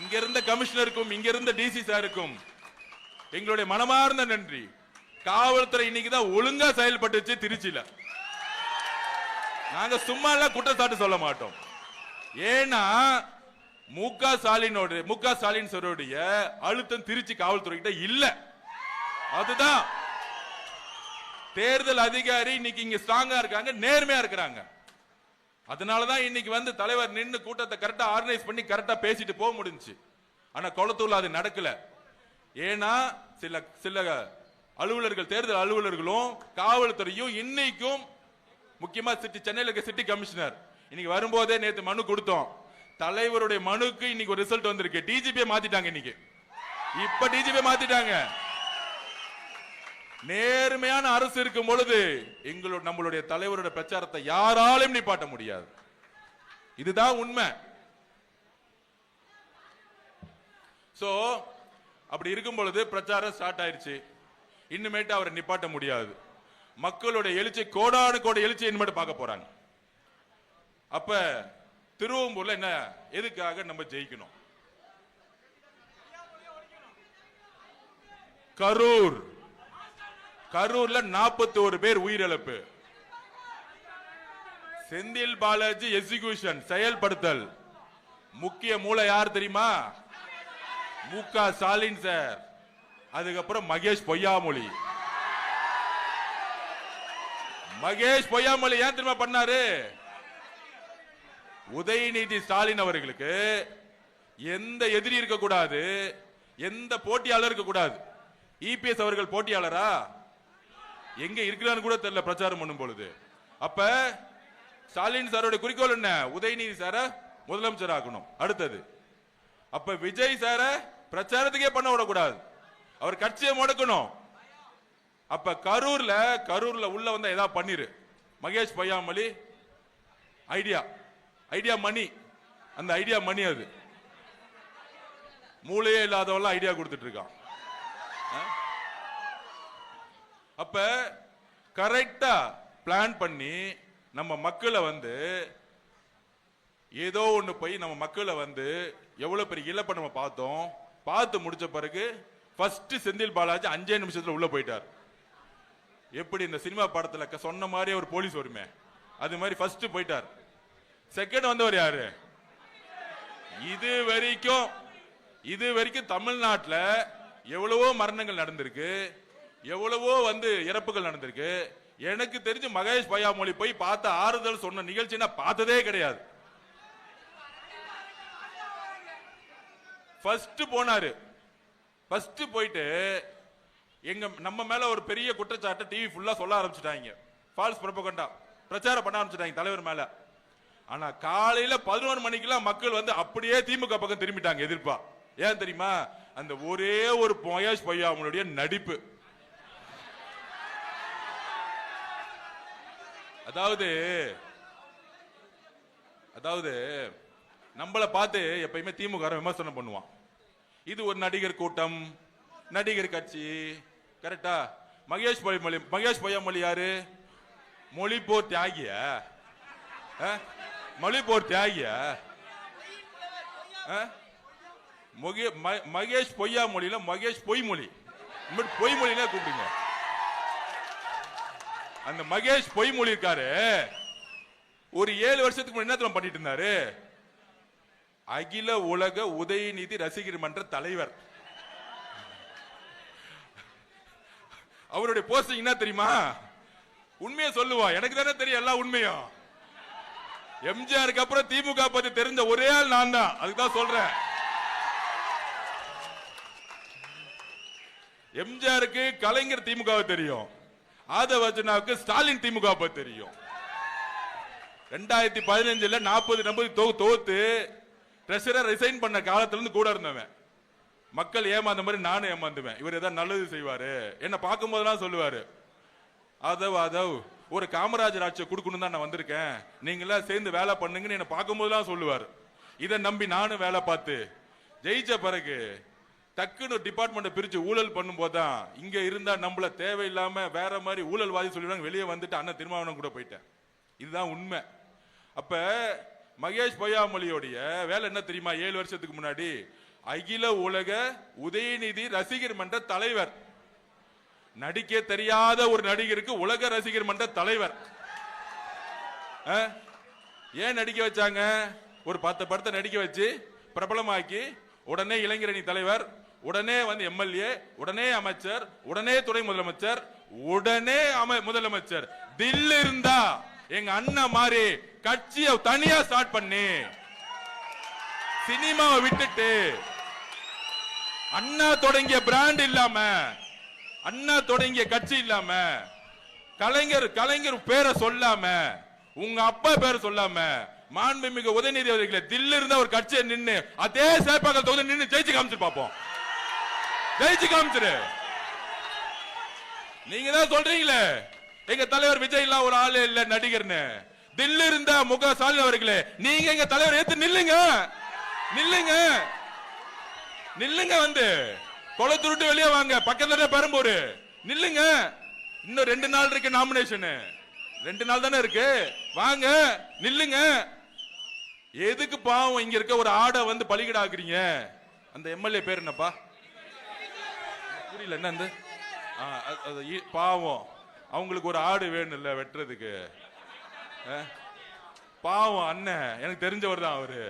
இங்க இருந்த கமிஷனருக்கும் இங்க இருந்த டிசி சாருக்கும் எங்களுடைய மனமார்ந்த நன்றி. காவல்துறை இன்னைக்கு தான் ஒழுங்கா செயல்பட்டுச்சு திருச்சியில. நாங்க சும்மா எல்லாம் குற்றச்சாட்டு சொல்ல மாட்டோம். ஏன்னா மு க ஸ்டாலின் சாருடைய அழுத்தம் திருச்சி காவல்துறை கிட்ட இல்ல. அதுதான் தேர்தல் அதிகாரி இன்னைக்கு இங்க ஸ்ட்ராங்கா இருக்காங்க, நேர்மையா இருக்கிறாங்க. அதனாலதான் இன்னைக்கு வந்து தலைவர் நின்று கூட்டத்தை கரெக்டா ஆர்கனைஸ் பண்ணி கரெக்டா பேசிட்டு போக முடிஞ்சு. ஆனா கொளத்தூர்ல அது நடக்கல. ஏன்னா சில அலுவலர்கள், தேர்தல் அலுவலர்களும் காவல்துறையும் இன்னைக்கும், முக்கியமா சென்னையில் இருக்க சிட்டி கமிஷனர் இன்னைக்கு வரும்போதே நேத்து மனு கொடுத்தோம். தலைவருடைய மனுக்கு இன்னைக்கு ஒரு ரிசல்ட் வந்திருக்கு. டிஜிபி மாத்திட்டாங்க. இன்னைக்கு இப்ப டிஜிபி மாத்திட்டாங்க. நேர்மையான அரசு இருக்கும் பொழுது நம்மளுடைய தலைவருடைய பிரச்சாரத்தை யாராலும் நிப்பாட்ட முடியாது. இதுதான் உண்மை. சோ அப்படி இருக்கும் பொழுது பிரச்சாரம் ஸ்டார்ட் ஆயிருச்சு. இன்னுமேட்டு அவரை நிப்பாட்ட முடியாது. மக்களுடைய எழுச்சி, கோடானு கோடி எழுச்சி இனிமேட்டு பார்க்க போறாங்க. அப்ப திருவம்பூர்ல என்ன, எதுக்காக நம்ம ஜெயிக்கணும்? கரூர்ல 41 பேர் உயிரிழப்பு. செந்தில் பாலாஜி எக்ஸிகியூஷன், செயல்படுத்தல். முக்கிய மூளை யார் தெரியுமா? மு க ஸ்டாலின் சார். அதுக்கப்புறம் மகேஷ் பொய்யாமொழி. ஏன் தெரியுமா பண்ணாரு? உதயநிதி ஸ்டாலின் அவர்களுக்கு எந்த எதிரி இருக்க கூடாது, எந்த போட்டியாளர் இருக்க கூடாது. இபிஎஸ் அவர்கள் போட்டியாளரா? எங்க இருக்கிறான்னு கூட தெரியல பிரச்சாரம் பண்ணும் பொழுது. அப்ப ஸ்டாலின் சாரோட குறிக்கோள் என்ன? உதயநிதி சார முதலமைச்சர் ஆக்கணும். அடுத்தது அப்ப விஜய் சார பிரச்சாரத்துக்கே பண்ண விடக்கூடாது, அவர் கட்சியை முடக்கணும். அப்ப கரூர்ல உள்ள வந்தா ஏதாவது பண்ணிரு. மகேஷ் பொய்யாமொழி ஐடியா மணி, அந்த ஐடியா மணி, அது மூளையே இல்லாதவெல்லாம் ஐடியா கொடுத்துட்டு இருக்கான். அப்ப கரெக்டா பிளான் பண்ணி நம்ம மக்களை வந்து ஏதோ ஒண்ணு போய் நம்ம மக்களை வந்து எவ்வளவு பெரிய இழப்பை நம்ம பார்த்தோம். பார்த்து முடிச்ச பிறகு ஃபர்ஸ்ட் செந்தில் பாலாஜி 5 நிமிஷத்துல உள்ள போயிட்டார். எப்படி இந்த சினிமா படத்துல சொன்ன மாதிரி ஒரு போலீஸ் வருமே, அது மாதிரி ஃபர்ஸ்ட் போயிட்டார். செகண்ட் வந்தவர் யாரு? இது வரைக்கும் தமிழ்நாட்டில் எவ்வளவோ மரணங்கள் நடந்திருக்கு, எவ்வளவோ வந்து இறப்புகள் நடந்திருக்கு. எனக்கு தெரிஞ்சு மகேஷ் பொய்யாமொழி போய் பார்த்த ஆறுதல் சொன்ன நிகழ்ச்சி நான் பார்த்ததே கிடையாது. ஃபர்ஸ்ட் போனாரு. ஃபர்ஸ்ட் போயிட்டு நம்ம மேல ஒரு பெரிய குற்றச்சாட்டு டிவி ஃபுல்லா சொல்ல ஆரம்பிச்சுட்டாங்க. ஃபால்ஸ் ப்ரொபகண்டா பிரச்சாரம் பண்ண ஆரம்பிச்சுட்டாங்க தலைவர் மேல. ஆனா காலையில 11 மணிக்கெல்லாம் மக்கள் வந்து அப்படியே திமுக பக்கம் திரும்பிட்டாங்க எதிர்ப்பா. ஏன் தெரியுமா? அந்த ஒரே ஒரு மகேஷ் பொய்யாமொழியுடைய நடிப்பு. அதாவது நம்மளை பார்த்து எப்பயுமே திமுக விமர்சனம் பண்ணுவான். இது ஒரு நடிகர் கூட்டம், நடிகர் கட்சி, கரெக்டா? மகேஷ் பொய்யாமொழி யாரு? மொழிப்போர் தியாகிய, மொழிப்போர் தியாகிய. மகேஷ் பொய்யாமொழியில மகேஷ் பொய்மொழி, பொய்மொழினா கூப்பிடுங்க. அந்த மகேஷ் பொய்மொழி இருக்காரு, ஒரு 7 வருஷத்துக்கு முன்னாடி என்ன பண்ணிட்டு இருந்தாரு? அகில உலக உதயநிதி ரசிகர் மன்ற தலைவர். அவருடைய போஸ்டிங் என்ன தெரியுமா? உண்மையை சொல்லுவா, எனக்கு தானே தெரியும் எல்லா உண்மையும். எம்ஜிஆருக்கு அப்புறம் திமுக பத்தி தெரிஞ்ச ஒரே ஆள் நான் தான், அதுக்குதான் சொல்றேன். எம்ஜிஆருக்கு கலைஞர் திமுகவை தெரியும், ஆதவர்ஜனாவுக்கு ஸ்டாலின் திமுக தெரியும். 2015 40 நம்பர் தோத்து ட்ரெஷரர் ரிசைன் பண்ண காலத்துல இருந்து கூட இருந்தவன். மக்கள் ஏமாந்த மாதிரி நானும் ஏமாந்துவேன். இவர் ஏதாவது நல்லது செய்வாரு, என்ன பார்க்கும் போதெல்லாம் சொல்லுவாரு, அதவ் ஒரு காமராஜர் ஆட்சியை கொடுக்கணும் தான் நான் வந்திருக்கேன், நீங்களா சேர்ந்து வேலை பண்ணுங்கன்னு என்ன பார்க்கும் போதெல்லாம் சொல்லுவார். இதை நம்பி நானும் வேலை பார்த்து ஜெயிச்ச பிறகு டக்குன்னு டிபார்ட்மெண்ட் பிரிச்சு ஊழல் பண்ணும் போதுதான் இங்க இருந்தா நம்மள தேவையில்லாம வேற மாதிரி ஊழல்வாதி சொல்லிடுவாங்க, வெளியே வந்துட்டு அண்ணன் திருமாவளவன் கூட போயிட்டேன். இதுதான் உண்மை. அப்ப மகேஷ் பொய்யாமொழியோடைய வேலை என்ன தெரியுமா? 7 வருஷத்துக்கு முன்னாடி அகில உலக உதயநிதி ரசிகர் மன்ற தலைவர். நடிக்க தெரியாத ஒரு நடிகருக்கு உலக ரசிகர் மன்ற தலைவர். ஏன் நடிக்க வச்சாங்க? ஒரு 10 படத்தை நடிக்க வச்சு பிரபலமாக்கி உடனே இளைஞரணி தலைவர், உடனே வந்து எம்எல்ஏ, உடனே அமைச்சர், உடனே துணை முதலமைச்சர், உடனே முதலமைச்சர். தில் இருந்தா எங்க அண்ணன் மாதிரி கட்சியை தனியா ஸ்டார்ட் பண்ணி சினிமாவை விட்டுட்டு அண்ணா தொடங்கிய பிராண்ட் இல்லாம, அண்ணா தொடங்கிய கட்சி இல்லாம, கலைஞர் பேரை சொல்லாம, உங்க அப்பா பேரை சொல்லாம, மாண்புமிகு உதயநிதி அவர்களை தில்ல இருந்த ஒரு கட்சியை நின்று அதே சேப்பாக்கல் தொகுதி நின்று ஜெயிச்சு காமிச்சு பார்ப்போம். ஜெயிச்சு காமிச்சிரு. நீங்க தான் சொல்றீங்களே எங்க தலைவர் விஜய் இல்ல ஒரு ஆளு இல்ல நடிகர்னு. தில்ல இருந்த முக ஸ்டாலின் அவர்களே, நீங்க எங்க தலைவர் ஏத்து நில்லுங்க, நில்லுங்க, நில்லுங்க. வந்து கொளத்துருட்டு வெளியே வாங்க, பக்கத்துல பெரம்பூர் நில்லுங்க. இன்னும் 2 நாள் இருக்கு நாமினேஷன், 2 நாள் தானே இருக்கு, வாங்க நில்லுங்க. எதுக்கு பாவம் இங்க இருக்க ஒரு ஆடை வந்து பலிகடா ஆக்குறீங்க? அந்த எம்எல்ஏ பேர் என்னப்பா? புரியல. என்ன பாவம், அவங்களுக்கு ஒரு ஆடு வேணும் இல்ல வெட்டுறதுக்கு. பாவம் அண்ணன், எனக்கு தெரிஞ்சவர் தான் அவரு.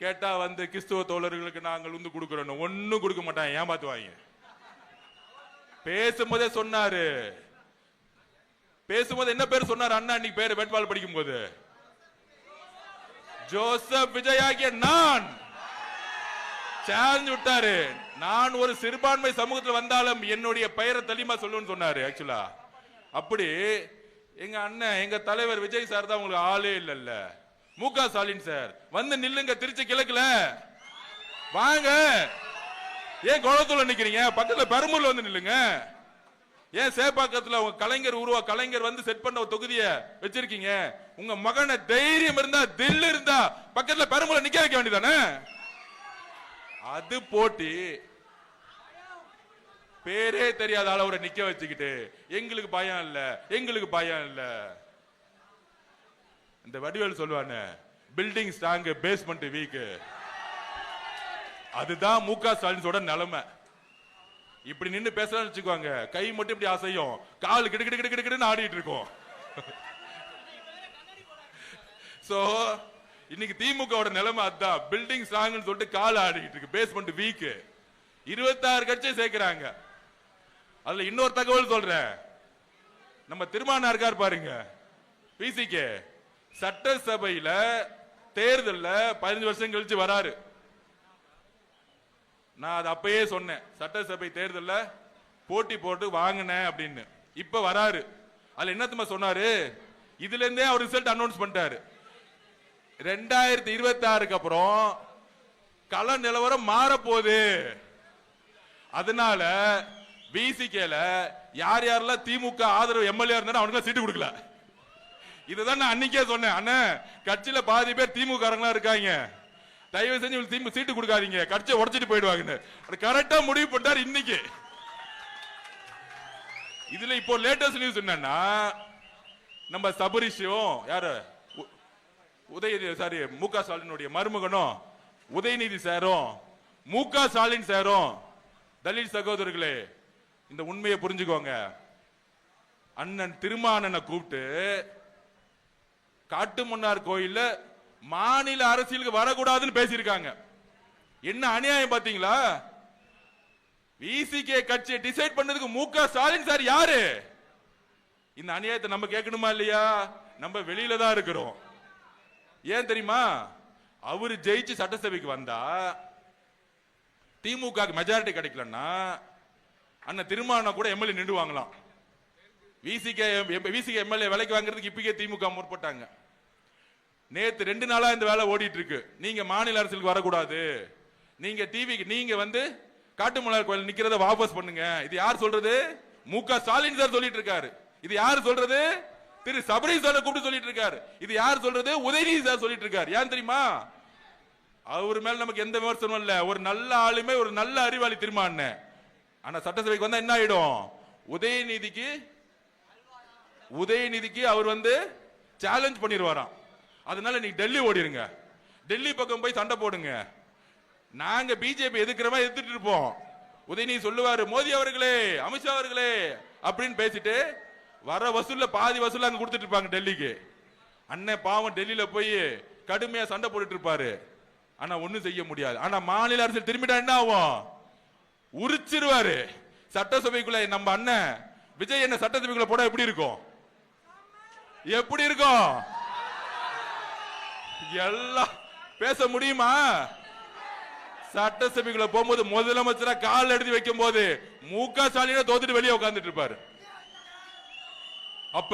கேட்டா வந்து கிறிஸ்துவ தோழர்களுக்கு நாங்கள் வந்து கொடுக்கிறோம், ஒன்னும் கொடுக்க மாட்டாங்க, ஏமாத்துவாங்க. பேசும்போதே சொன்னாரு, பேசும்போது என்ன பேர் சொன்னார் அண்ணா அன்னைக்கு பேரு வேட்பாளர் படிக்கும் போது? ஜோசப் விஜய் ஆகிய நான் சேலஞ்ச் விட்டாரு. நான் ஒரு சிறுபான்மை சமூகத்தில் வந்தாலும் என்னுடைய பெயரை தெளிவா சொல்லுன்னு சொன்னாரு. ஆக்சுவலா அப்படி எங்க அண்ணன், எங்க தலைவர் விஜய் சார் தான் உங்களுக்கு ஆளே இல்ல. முக ஸ்டாலின் சார் வந்து நில்லுங்க, திருச்சி கிழக்குல வாங்க. ஏன் குளத்தூர்ல நிக்கிறீங்க? பக்கத்துல பெரம்பூர்ல வந்து நில்லுங்க. ஏன் சேப்பாக்கத்துல உங்க கலைஞர் வந்து செட் பண்ண ஒரு தொகுதியை வச்சிருக்கீங்க? உங்க மகனை தைரியம் இருந்தா, தில் இருந்தா பக்கத்துல பெரம்பூர்ல நிக்க வைக்க வேண்டியதானே? அது போட்டி பேரே தெரியாத அளவுரை நிக்க வச்சுக்கிட்டு எங்களுக்கு பயம் இல்ல, எங்களுக்கு பயம் இல்ல. இந்த வடிவேல் சொல்லுவானே, பில்டிங் ஸ்ட்ராங் பேஸ்மெண்ட் வீக். அதுதான் முக ஸ்டாலினோட நிலைமை. இப்படி நின்று பேசலாம்னு வச்சுக்கோங்க, கை மட்டும் இப்படி அசையும், கால் கிடு கிடு கிடு கிடுன்னு ஆடிட்டு இருக்கும். சோ இன்னைக்கு திமுக நிலைமை அதான், பில்டிங் ஸ்ட்ராங்னு சொல்லிட்டு கால் ஆடிட்டு இருக்கு, பேஸ்மெண்ட் வீக். 26 கட்சியை சேர்க்கிறாங்க. அதுல இன்னொரு தகவல் சொல்றேன், நம்ம திருமானா இருக்கார் பாருங்க, பிசிகே சட்டசபையில தேர்தல்ல 15 வருஷம் கழிச்சு வராரு. நான் அது அப்பயே சொன்னேன், சட்டசபை தேர்தல்ல போட்டி போட்டு வாங்கினேன் அப்படின்னு. இப்ப வராரு. அதுல என்னத்துமா சொன்னாரு? இதுல இருந்தே அவர் ரிசல்ட் அனௌன்ஸ் பண்ணிட்டாரு. 2026க்கு அப்புறம் கள நிலவரம் மாறப்போகுது. அதனால பிசிகேல யார் யாரெல்லாம் திமுக ஆதரவு எம்எல்ஏ இருந்தாலும் அவனுக்கு சீட்டு கொடுக்கல. இதுதான் நான் அன்னைக்கே சொன்னேன், அண்ணன் கட்சியில பாதி பேர் திமுக இருக்காங்க, தயவு செஞ்சு சீட்டு கொடுக்காதீங்க, கட்சியை உடைச்சிட்டு போயிடுவாங்க. கரெக்டா முடிவு பண்ணார் இன்னைக்கு. இதுல இப்போ லேட்டஸ்ட் நியூஸ் என்னன்னா, நம்ம சபரிஷும் யாரு முக ஸ்டாலினுடைய மருமகனும் உதயநிதி சாரும் முக ஸ்டாலின் சாரும், தலித் சகோதரர்களே இந்த உண்மையை புரிஞ்சுக்கோங்க, அண்ணன் திருமானனை கூப்பிட்டு காட்டுமன்னார் கோயில்ல மாநில அரசியலுக்கு வரக்கூடாதுன்னு பேசியிருக்காங்க. என்ன அநியாயம் பாத்தீங்களா? விசிகே கட்சியை டிசைட் பண்ணதுக்கு முக ஸ்டாலின் சார் யாரு? இந்த அநியாயத்தை நம்ம கேட்கணுமா இல்லையா? நம்ம வெளியில தான் இருக்கிறோம். ஏன் தெரியுமா? அவரு ஜெயிச்சு சட்டசபைக்கு வந்தா திமுக மெஜாரிட்டி கிடைக்கலன்னா அண்ணன் திருமாவளவன் கூட எம்எல்ஏ நின்றுவாங்களாம். விசிக எம்எல்ஏ விலைக்கு வாங்குறதுக்கு இப்பயே திமுக முற்பட்டாங்க. நேத்து 2 நாளா இந்த வேலை ஓடிட்டு இருக்கு. நீங்க மாநில அரசுக்கு வரக்கூடாது, நீங்க டிவிக்கு நீங்க வந்து காட்டுமன்னார் கோயில் நிக்கிறத வாபஸ் பண்ணுங்க. இது யார் சொல்றது? மு.க. ஸ்டாலின் சார் சொல்லிட்டு இருக்காரு. இது யார் சொல்றது? திரு சபரீஷ் சார் கூப்பிட்டு சொல்லிட்டு இருக்காரு. இது யார் சொல்றது? உதயநிதி சார் சொல்லிட்டு இருக்காரு. ஏன் தெரியுமா? அவர் மேல நமக்கு எந்த விமர்சனமும் இல்ல. ஒரு நல்ல ஆளுமை, ஒரு நல்ல அறிவாளி திருமான்னு. ஆனா சட்டசபைக்கு வந்தா என்ன ஆயிடும்? உதயநிதிக்கு அவர் வந்து சேலஞ்ச் பண்ணிடுவாராம். அதனால நீங்க டெல்லி ஓடிருங்க, டெல்லி பக்கம் போய் சண்டை போடுங்க. நாங்க பிஜேபி எதிர்க்கிறவா எதிர்த்துட்டு இருப்போம். உதயநிதி சொல்லுவாரு, மோடி அவர்களே, அமித்ஷா அவர்களே அப்படின்னு பேசிட்டு வர வசூல்ல பாதி வசூல் அங்க கொடுத்துட்டு இருப்பாங்க டெல்லிக்கு. அண்ணன் பாவம் டெல்லியில போய் கடுமையா சண்டை போட்டுட்டு இருப்பாரு. ஆனா ஒண்ணும் செய்ய முடியாது. ஆனா மாநில அரசு திரும்பிட்டா என்ன ஆகும்? உரிச்சிருவாரு. சட்டசபைக்குள்ள நம்ம அண்ணன் விஜய் என்ன சட்டசபைக்குள்ள போட எப்படி இருக்கும்? எப்படி இருக்கும்? எல்லாம் பேச முடியுமா? சட்டசபைக்குள்ள போகும்போது முதலமைச்சரா கால் எடுத்து வைக்கும் போது மு.க. ஸ்டாலின் தோத்துட்டு வெளியே உட்கார்ந்துட்டு இருப்பாரு. அப்ப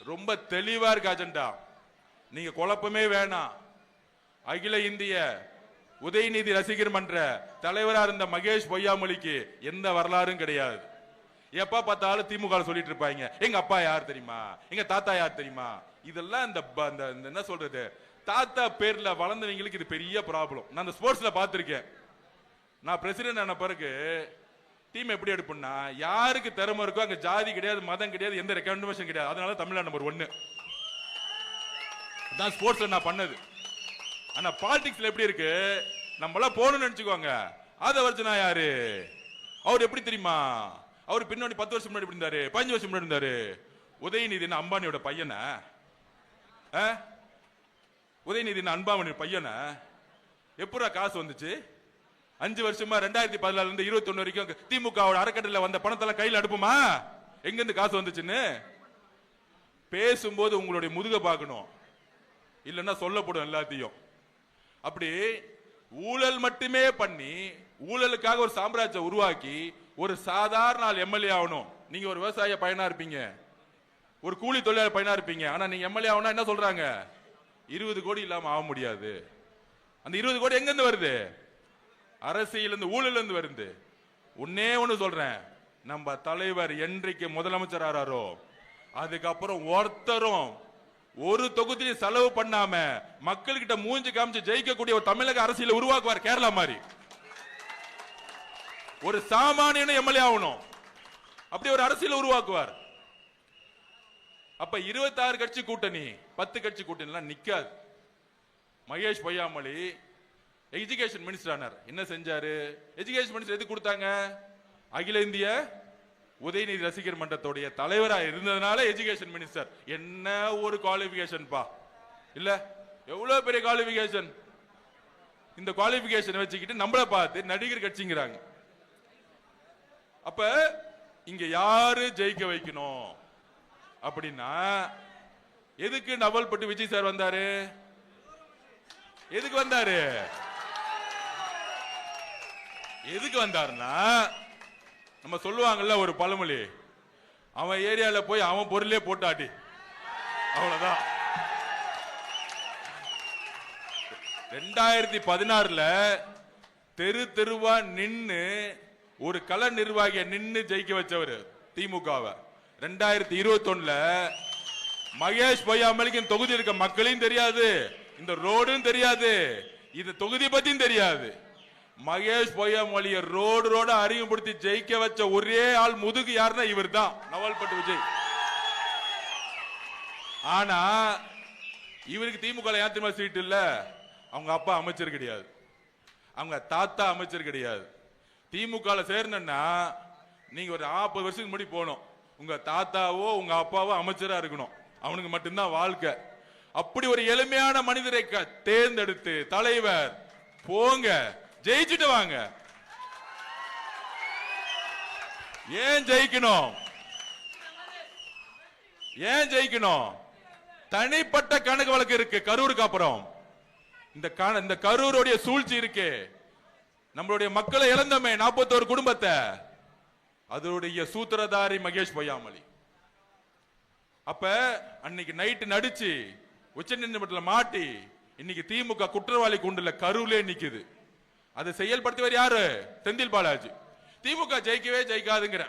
ரொம்ப தெளிவா இருக்கு அஜெண்டா. நீங்க குழப்பமே வேணாம். அகில இந்திய உதயநிதி ரசிகர் மன்ற தலைவரா இருந்த மகேஷ் பொய்யாமொழிக்கு எந்த வரலாறும் கிடையாது. எப்ப பார்த்தாலும் திமுக சொல்லிட்டு இருப்பாங்க, எங்க அப்பா யார் தெரியுமா, எங்க தாத்தா யார் தெரியுமா. இதெல்லாம் இந்த என்ன சொல்றது, தாத்தா பேர்ல வளர்ந்தவங்களுக்கு இது பெரிய ப்ராப்ளம். நான் இந்த ஸ்போர்ட்ஸ்ல பார்த்திருக்கேன். நான் பிரசிடென்ட் ஆன பிறகு டீம் எப்படி எடுப்போம்னா, யாருக்கு திறமை இருக்கோ அங்க ஜாதி கிடையாது, மதம் கிடையாது, எந்த ரெக்கமெண்டேஷன் கிடையாது. அதனால தமிழ்நாடு நம்பர் 1 தான் ஸ்போர்ட்ஸ்ல நான் பண்ணது. ஆனா பாலிடிக்ஸ்ல எப்படி இருக்கு, நம்மள போகணும்னு நினைச்சுக்கோங்க. ஆதவர்ஜனா யாரு? அவர் எப்படி தெரியுமா? அவர் பின்னாடி 10 வருஷம் முன்னாடி இருந்தாரு, 15 வருஷம் முன்னாடி இருந்தாரு. உதயநிதி அம்பானியோட பையனை, உதயநிதி அன்பாமணி பையனை எப்படா காசு வந்துச்சு? 5 வருஷமா 2014 இருந்து 21 வரைக்கும் திமுக அறக்கட்டளை வந்த பணத்தெல்லாம் கையில் அடுப்புமா? எங்க இருந்து காசு வந்துச்சுன்னு பேசும்போது உங்களுடைய முதுக பார்க்கணும், இல்லைன்னா சொல்லப்படும் எல்லாத்தையும். அப்படி ஊழல் மட்டுமே பண்ணி ஊழலுக்காக ஒரு சாம்ராஜ்யம் உருவாக்கி ஒரு சாதாரண ஆள் எம்எல்ஏ ஆகணும். நீங்க ஒரு விவசாய பையனா இருப்பீங்க, ஒரு கூலி தொழிலாளர் பையனா இருப்பீங்க. ஆனா நீங்க எம்எல்ஏ ஆகணும் என்ன சொல்றாங்க? 20 கோடி இல்லாம ஆக முடியாது. அந்த 20 கோடி எங்க இருந்து வருது? அரசியல் இருந்து, ஊழல் இருந்து வருது. ஒன்னே ஒண்ணு சொல்றேன், நம்ம தலைவர் என்றைக்கு முதலமைச்சர் ஆறாரோ அதுக்கப்புறம் ஒருத்தரும் ஒரு தொகுதியை செலவு பண்ணாம மக்கள்கிட்ட மூஞ்சி காமிச்சு ஜெயிக்கக்கூடிய ஒரு தமிழக அரசியலை உருவாக்குவார். கேரளா மாதிரி ஒரு சாமானியன எம்எல்ஏ ஆகணும், அப்படி ஒரு அரசியல் உருவாக்குவார். அப்ப 26 கட்சி கூட்டணி, 10 கட்சி கூட்டணி எல்லாம் நிக்காது. மகேஷ் பொய்யாமொழி எஜுகேஷன் மினிஸ்டர் ஆனார். என்ன செஞ்சாரு? எஜுகேஷன் மினிஸ்டர் எதுக்கு கொடுத்தாங்க? அகில இந்திய உதயநிதி ரசிகர் மன்றத்துடைய தலைவரா இருந்ததுனால எஜுகேஷன் மினிஸ்டர். என்ன ஒரு குவாலிபிகேஷன் பா, இல்ல எவ்வளவு பெரிய குவாலிபிகேஷன். இந்த குவாலிபிகேஷன் வச்சுக்கிட்டு நம்மள பார்த்து நடிகர் கட்சிங்கிறாங்க. அப்ப இங்க யாரு ஜெயிக்க வைக்கணும் அப்படின்னா, எதுக்கு நவல்பட்டு விஜய் சார் வந்தாரு? எதுக்கு வந்தாரு? எதுக்கு வந்தாருன்னா, நம்ம சொல்லுவாங்கல்ல ஒரு பழமொழி, அவன் ஏரியால போய் அவன் பொருளே போட்டாட்டி, அவ்வளவுதான். 2016 தெரு தெருவா நின்னு ஒரு கள நிர்வாகிய நின்னு ஜெயிக்க வச்சவர் திமுகவை. 2021 மகேஷ் பொய்யாமொழிக்கு தொகுதி இருக்க மக்களையும் தெரியாது, இந்த ரோடும் தெரியாது, இந்த தொகுதி பத்தியும் தெரியாது. மகேஷ் பொய்யாமொழிய ரோடு அறிமுகப்படுத்தி ஜெயிக்க வச்ச ஒரே ஆள் முதுகு யாருன்னா இவர் தான், நவல்பட்டு விஜய். ஆனா இவருக்கு திமுக ஏன் தெரியுமா சீட் இல்ல? அவங்க அப்பா அமைச்சர் கிடையாது, அவங்க தாத்தா அமைச்சர் கிடையாது. திமுக சேர்ந்தா நீங்க ஒரு 40 வருஷத்துக்கு முன்னாடி போகணும், உங்க தாத்தாவோ உங்க அப்பாவோ அமைச்சரா இருக்கணும், அவனுக்கு மட்டும்தான் வாழ்க்கை. அப்படி ஒரு எளிமையான மனிதரை தேர்ந்தெடுத்து தலைவர் போங்க, ஜெயிச்சுட்டு வாங்க. ஏன் ஜெயிக்கணும்? ஏன் ஜெயிக்கணும்? தனிப்பட்ட கணக்கு வழக்கு இருக்கு கரூருக்கு அப்புறம். இந்த கரூருடைய சூழ்ச்சி இருக்கு. நம்மளுடைய மக்களை இழந்தமே 41 குடும்பத்தை அதோடைய சூத்திரதாரி மகேஷ் பொய்யாமொழி. அப்ப அன்னைக்கு நைட்டு நடிச்சு உச்ச நீதிமன்றத்தில் மாட்டி இன்னைக்கு திமுக குற்றவாளி கூண்டுல கருவிலே நிக்குது. அதை செயல்படுத்தியவர் யாரு? செந்தில் பாலாஜி. திமுக ஜெயிக்கவே ஜெயிக்காதுங்கிற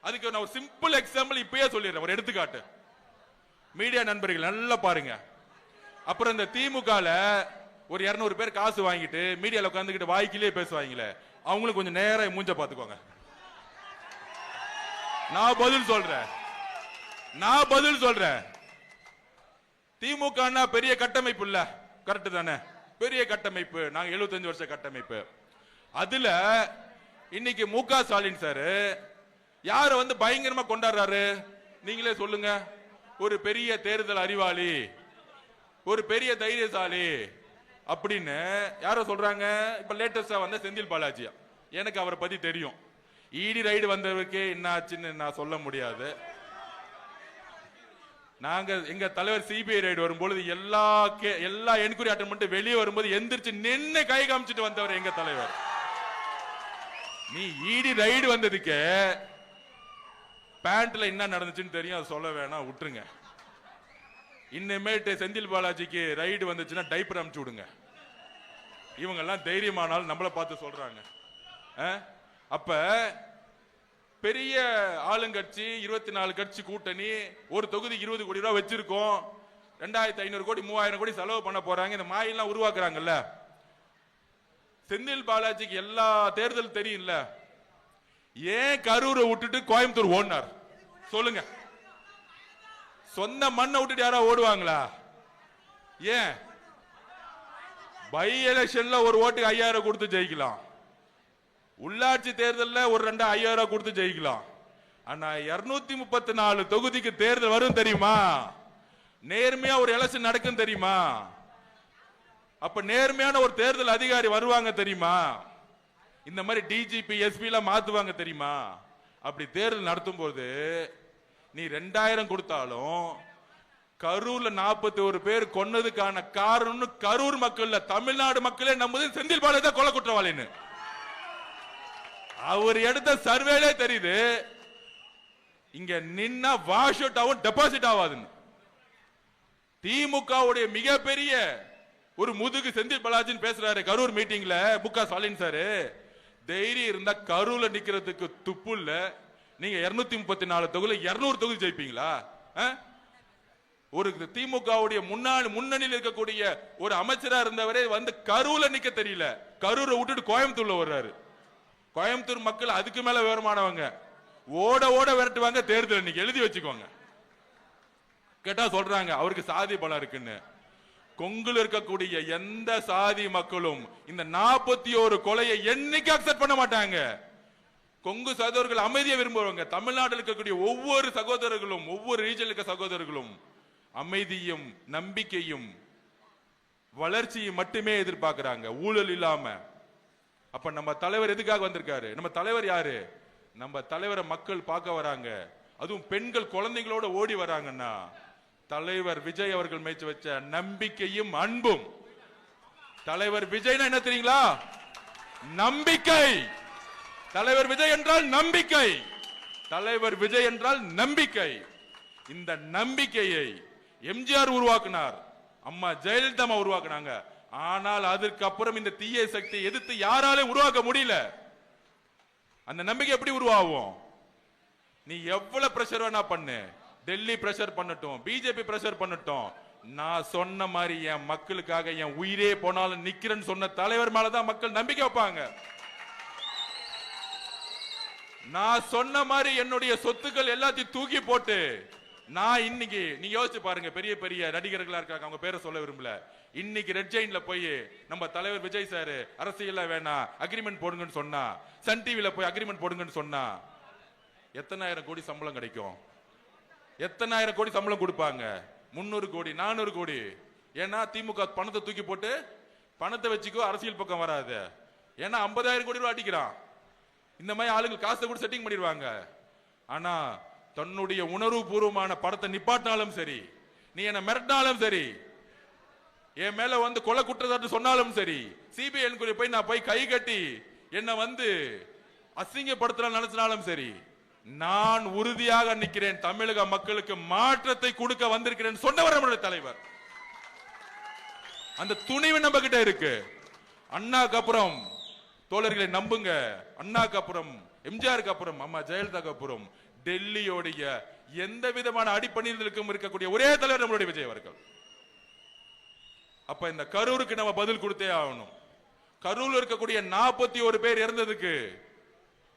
அதுக்கு நான் ஒரு சிம்பிள் எக்ஸாம்பிள் இப்பயே சொல்லிடுறேன், ஒரு எடுத்துக்காட்டு. மீடியா நண்பர்கள் நல்லா பாருங்க. அப்புறம் இந்த திமுகல ஒரு 200 பேர் காசு வாங்கிட்டு மீடியால உட்காந்துக்கிட்டு வாய்க்கிலே பேசுவாங்களே, அவங்களுக்கு கொஞ்சம் நேரம் மூஞ்ச பாத்துக்கோங்க. நான் பதில் சொல்றேன். திமுக பெரிய கட்டமைப்பு இல்ல, கரெக்ட் தானே? பெரிய கட்டமைப்பு. நாங்க 75 வருஷ கட்டமைப்பு. அதுல இன்னைக்கு மு.க. ஸ்டாலின் சார் யார பயங்கரமா கொண்டாடுறாரு? நீங்களே சொல்லுங்க. ஒரு பெரிய தேர்தல் அறிவாளி, ஒரு பெரிய தைரியசாலி அப்படின்னு யார சொல்றாங்க? இப்ப லேட்டஸ்டா வந்த செந்தில் பாலாஜியா. எனக்கு அவரை பத்தி தெரியும். இடி ரைடு வந்தவருக்கே என்ன ஆச்சுன்னு நான் சொல்ல முடியாது. நாங்க எங்க தலைவர் சிபிஐ ரைடு வரும்போது எல்லா என்கொயரி அட்டன் பண்ணிட்டு வெளியே வரும்போது எந்திரிச்சு நின்று கை காமிச்சிட்டு வந்தவர் எங்க தலைவர். நீ இடி ரைடு வந்ததுக்கு பேண்ட்ல என்ன நடந்துச்சுன்னு தெரியும், அது சொல்ல வேணாம், விட்டுருங்க. இன்னமேட்டு செந்தில் பாலாஜிக்கு ரைடு வந்துச்சுன்னா டைப்பர் அமுச்சு விடுங்க. இவங்க எல்லாம் தைரியமானாலும் நம்மள பார்த்து சொல்றாங்க. அப்ப பெரிய ஆளுங்கட்சி 24 கட்சி கூட்டணி, ஒரு தொகுதி 20 கோடி ரூபாய் வச்சிருக்கோம், 2500 கோடி 3000 கோடி செலவு பண்ண போறாங்க. இந்த மாயெல்லாம் உருவாக்குறாங்கல்ல. செந்தில் பாலாஜிக்கு எல்லா தேர்தல் தெரியும்ல. ஏன் கரூரை விட்டுட்டு கோயம்புத்தூர் ஓடினார் சொல்லுங்க? சொந்த மண்ணை விட்டுட்டு யாரா ஓடுவாங்களா? ஏன்? பை எலெக்ஷன்ல ஒரு ஓட்டுக்கு 5000 கொடுத்து ஜெயிக்கலாம், உள்ளாட்சி தேர்தலில் ஒரு 5000 கொடுத்து ஜெயிக்கலாம். ஆனா 234 தொகுதிக்கு தேர்தல் வரும் தெரியுமா? நேர்மையா ஒரு எலெக்ஷன் நடக்கும் தெரியுமா? அப்ப நேர்மையான ஒரு தேர்தல் அதிகாரி வருவாங்க தெரியுமா? இந்த மாதிரி டிஜிபி எஸ்பி எல்லாம் மாத்துவாங்க தெரியுமா? அப்படி தேர்தல் நடத்தும் போது நீ 2000 கொடுத்தாலும் கரூர்ல 41 பேர் கொன்னதுக்கான காரணம் கரூர் மக்கள், தமிழ்நாடு மக்களே நம்புது செந்தில் பாலாஜி கொலை குற்றவாளின்னு. அவர் எடுத்த சர்வேலே தெரியுது இங்க நின்னா வாஷ் அவுட் ஆகும், டெபாசிட் ஆகாதுன்னு. திமுகவுடைய மிகப்பெரிய ஒரு முதுகு செந்தில் பாலாஜின்னு பேசுறாரு கரூர் மீட்டிங்ல மு.க. ஸ்டாலின் சார். தைரியம் இருந்தா கரூர்ல நிக்கிறதுக்கு துப்பு இல்ல. நீங்க 234 தொகுதியில 200 தொகுதி ஜெயிப்பீங்களா? ஒரு திமுகவுடைய முன்னணியில் இருக்கக்கூடிய ஒரு அமைச்சரா இருந்தவரே கரூர்ல நிக்க தெரியல, கரூரை விட்டுட்டு கோயம்புத்தூர்ல வர்றாரு. கோயம்புத்தூர் மக்கள் அதுக்கு மேல விவரமானவங்க, ஓட ஓட விரட்டுவாங்க. தேர்தல் இன்னைக்கு எழுதி வச்சுக்கோங்க. கேட்டா சொல்றாங்க அவருக்கு சாதி பலம் இருக்குன்னு. கொங்குல இருக்கக்கூடிய எந்த சாதி மக்களும் இந்த 41 கொலையை என்னைக்கு அக்செப்ட் பண்ண மாட்டாங்க. கொங்கு சகோதரர்கள் அமைதியை விரும்புவாங்க. தமிழ்நாட்டில் இருக்கக்கூடிய ஒவ்வொரு சகோதரர்களும், ஒவ்வொரு ரீஜனில் இருக்க சகோதரர்களும் அமைதியும் நம்பிக்கையும் வளர்ச்சியும் மட்டுமே எதிர்பார்க்கிறாங்க, ஊழல் இல்லாம. அப்ப நம்ம தலைவர் எதுக்காக வந்திருக்காரு? நம்ம தலைவர் யாரு? நம்ம தலைவரை மக்கள் பார்க்க வராங்க. அதுவும் பெண்கள் குழந்தைகளோட ஓடி வராங்கன்னா தலைவர் விஜய் அவர்கள் மேய்ச்சி வச்ச நம்பிக்கையும் அன்பும். தலைவர் விஜய்னா என்ன தெரியுங்களா? நம்பிக்கை. தலைவர் விஜய் என்றால் நம்பிக்கை. தலைவர் விஜய் என்றால் நம்பிக்கை. இந்த நம்பிக்கையை எம்ஜிஆர் உருவாக்கினார், அம்மா ஜெயலலிதா உருவாக்குனாங்க. ஆனால் அதற்கு அப்புறம் இந்த தீய சக்தி எதிர்த்து யாராலும் உருவாக்க முடியல. அந்த நம்பிக்கை எப்படி உருவாகும்? நீ எவ்வளவு பிரஷர் வேணா பண்ணு, டெல்லி பிரஷர் பண்ணட்டும், பிஜேபி பிரஷர் பண்ணட்டும், நான் சொன்ன மாதிரி என் மக்களுக்காக என் உயிரே போனாலும் நிக்கிறேன்னு சொன்ன தலைவர் மேலதான் மக்கள் நம்பிக்கை வைப்பாங்க. நான் சொன்ன மாதிரி என்னுடைய சொத்துக்கள் எல்லாத்தையும் தூக்கி போட்டு நான் இன்னைக்கு நீ யோசிச்சு பாருங்க, பெரிய பெரிய நடிகர்களா இருக்காங்க, அவங்க பேரை சொல்ல விரும்பல. இன்னைக்கு ரெட் ஜெயின்ல போய் நம்ம தலைவர் விஜய் சார் அரசியல் வேணாம் அக்ரிமெண்ட் போடுங்கன்னு சொன்னா, சன் டிவில போய் அக்ரிமெண்ட் போடுங்கன்னு சொன்னா எத்தனாயிரம் கோடி சம்பளம் கிடைக்கும்? எத்தனாயிரம் கோடி சம்பளம் கொடுப்பாங்க? 300 கோடி 400 கோடி. ஏன்னா திமுக பணத்தை தூக்கி போட்டு பணத்தை வச்சுக்கோ, அரசியல் பக்கம் வராது. ஏன்னா 50,000 கோடி ரூபாய் அடிக்கிறான். இந்த மாதிரி ஆளுங்க காசை கூட செட்டிங் பண்ணிடுவாங்க. ஆனா தன்னுடைய உணர்வு பூர்வமான படத்தை நிப்பாட்டினாலும் சரி, நீ என்ன மிரட்டினாலும் சரி, என் மேல கொலை குற்றச்சாட்டு சொன்னாலும் சரி, சிபிஐ என்கொயரி போய் நான் போய் கை கட்டி என்ன அசிங்கப்படுத்தலாம் நினைச்சினாலும் சரி, நான் உறுதியாக நிற்கிறேன், தமிழக மக்களுக்கு மாற்றத்தை கொடுக்க வந்திருக்கிறேன் சொன்னவர் நம்முடைய தலைவர். அந்த துணிவு நம்ம கிட்ட இருக்கு. அண்ணாக்கு அப்புறம் தோழர்களை நம்புங்க, அண்ணாக்கு அப்புறம் எம்ஜிஆருக்கு அப்புறம் அம்மா ஜெயலலிதாக்கு அப்புறம் டெல்லியோடைய எந்த விதமான அடிப்பணிகளுக்கும் இருக்கக்கூடிய ஒரே தலைவர் நம்மளுடைய விஜய் அவர்கள். அப்ப இந்த கரூருக்கு நம்ம பதில் கொடுத்தே ஆகணும். கரூர்ல இருக்கக்கூடிய 41 பேர் இறந்ததுக்கு,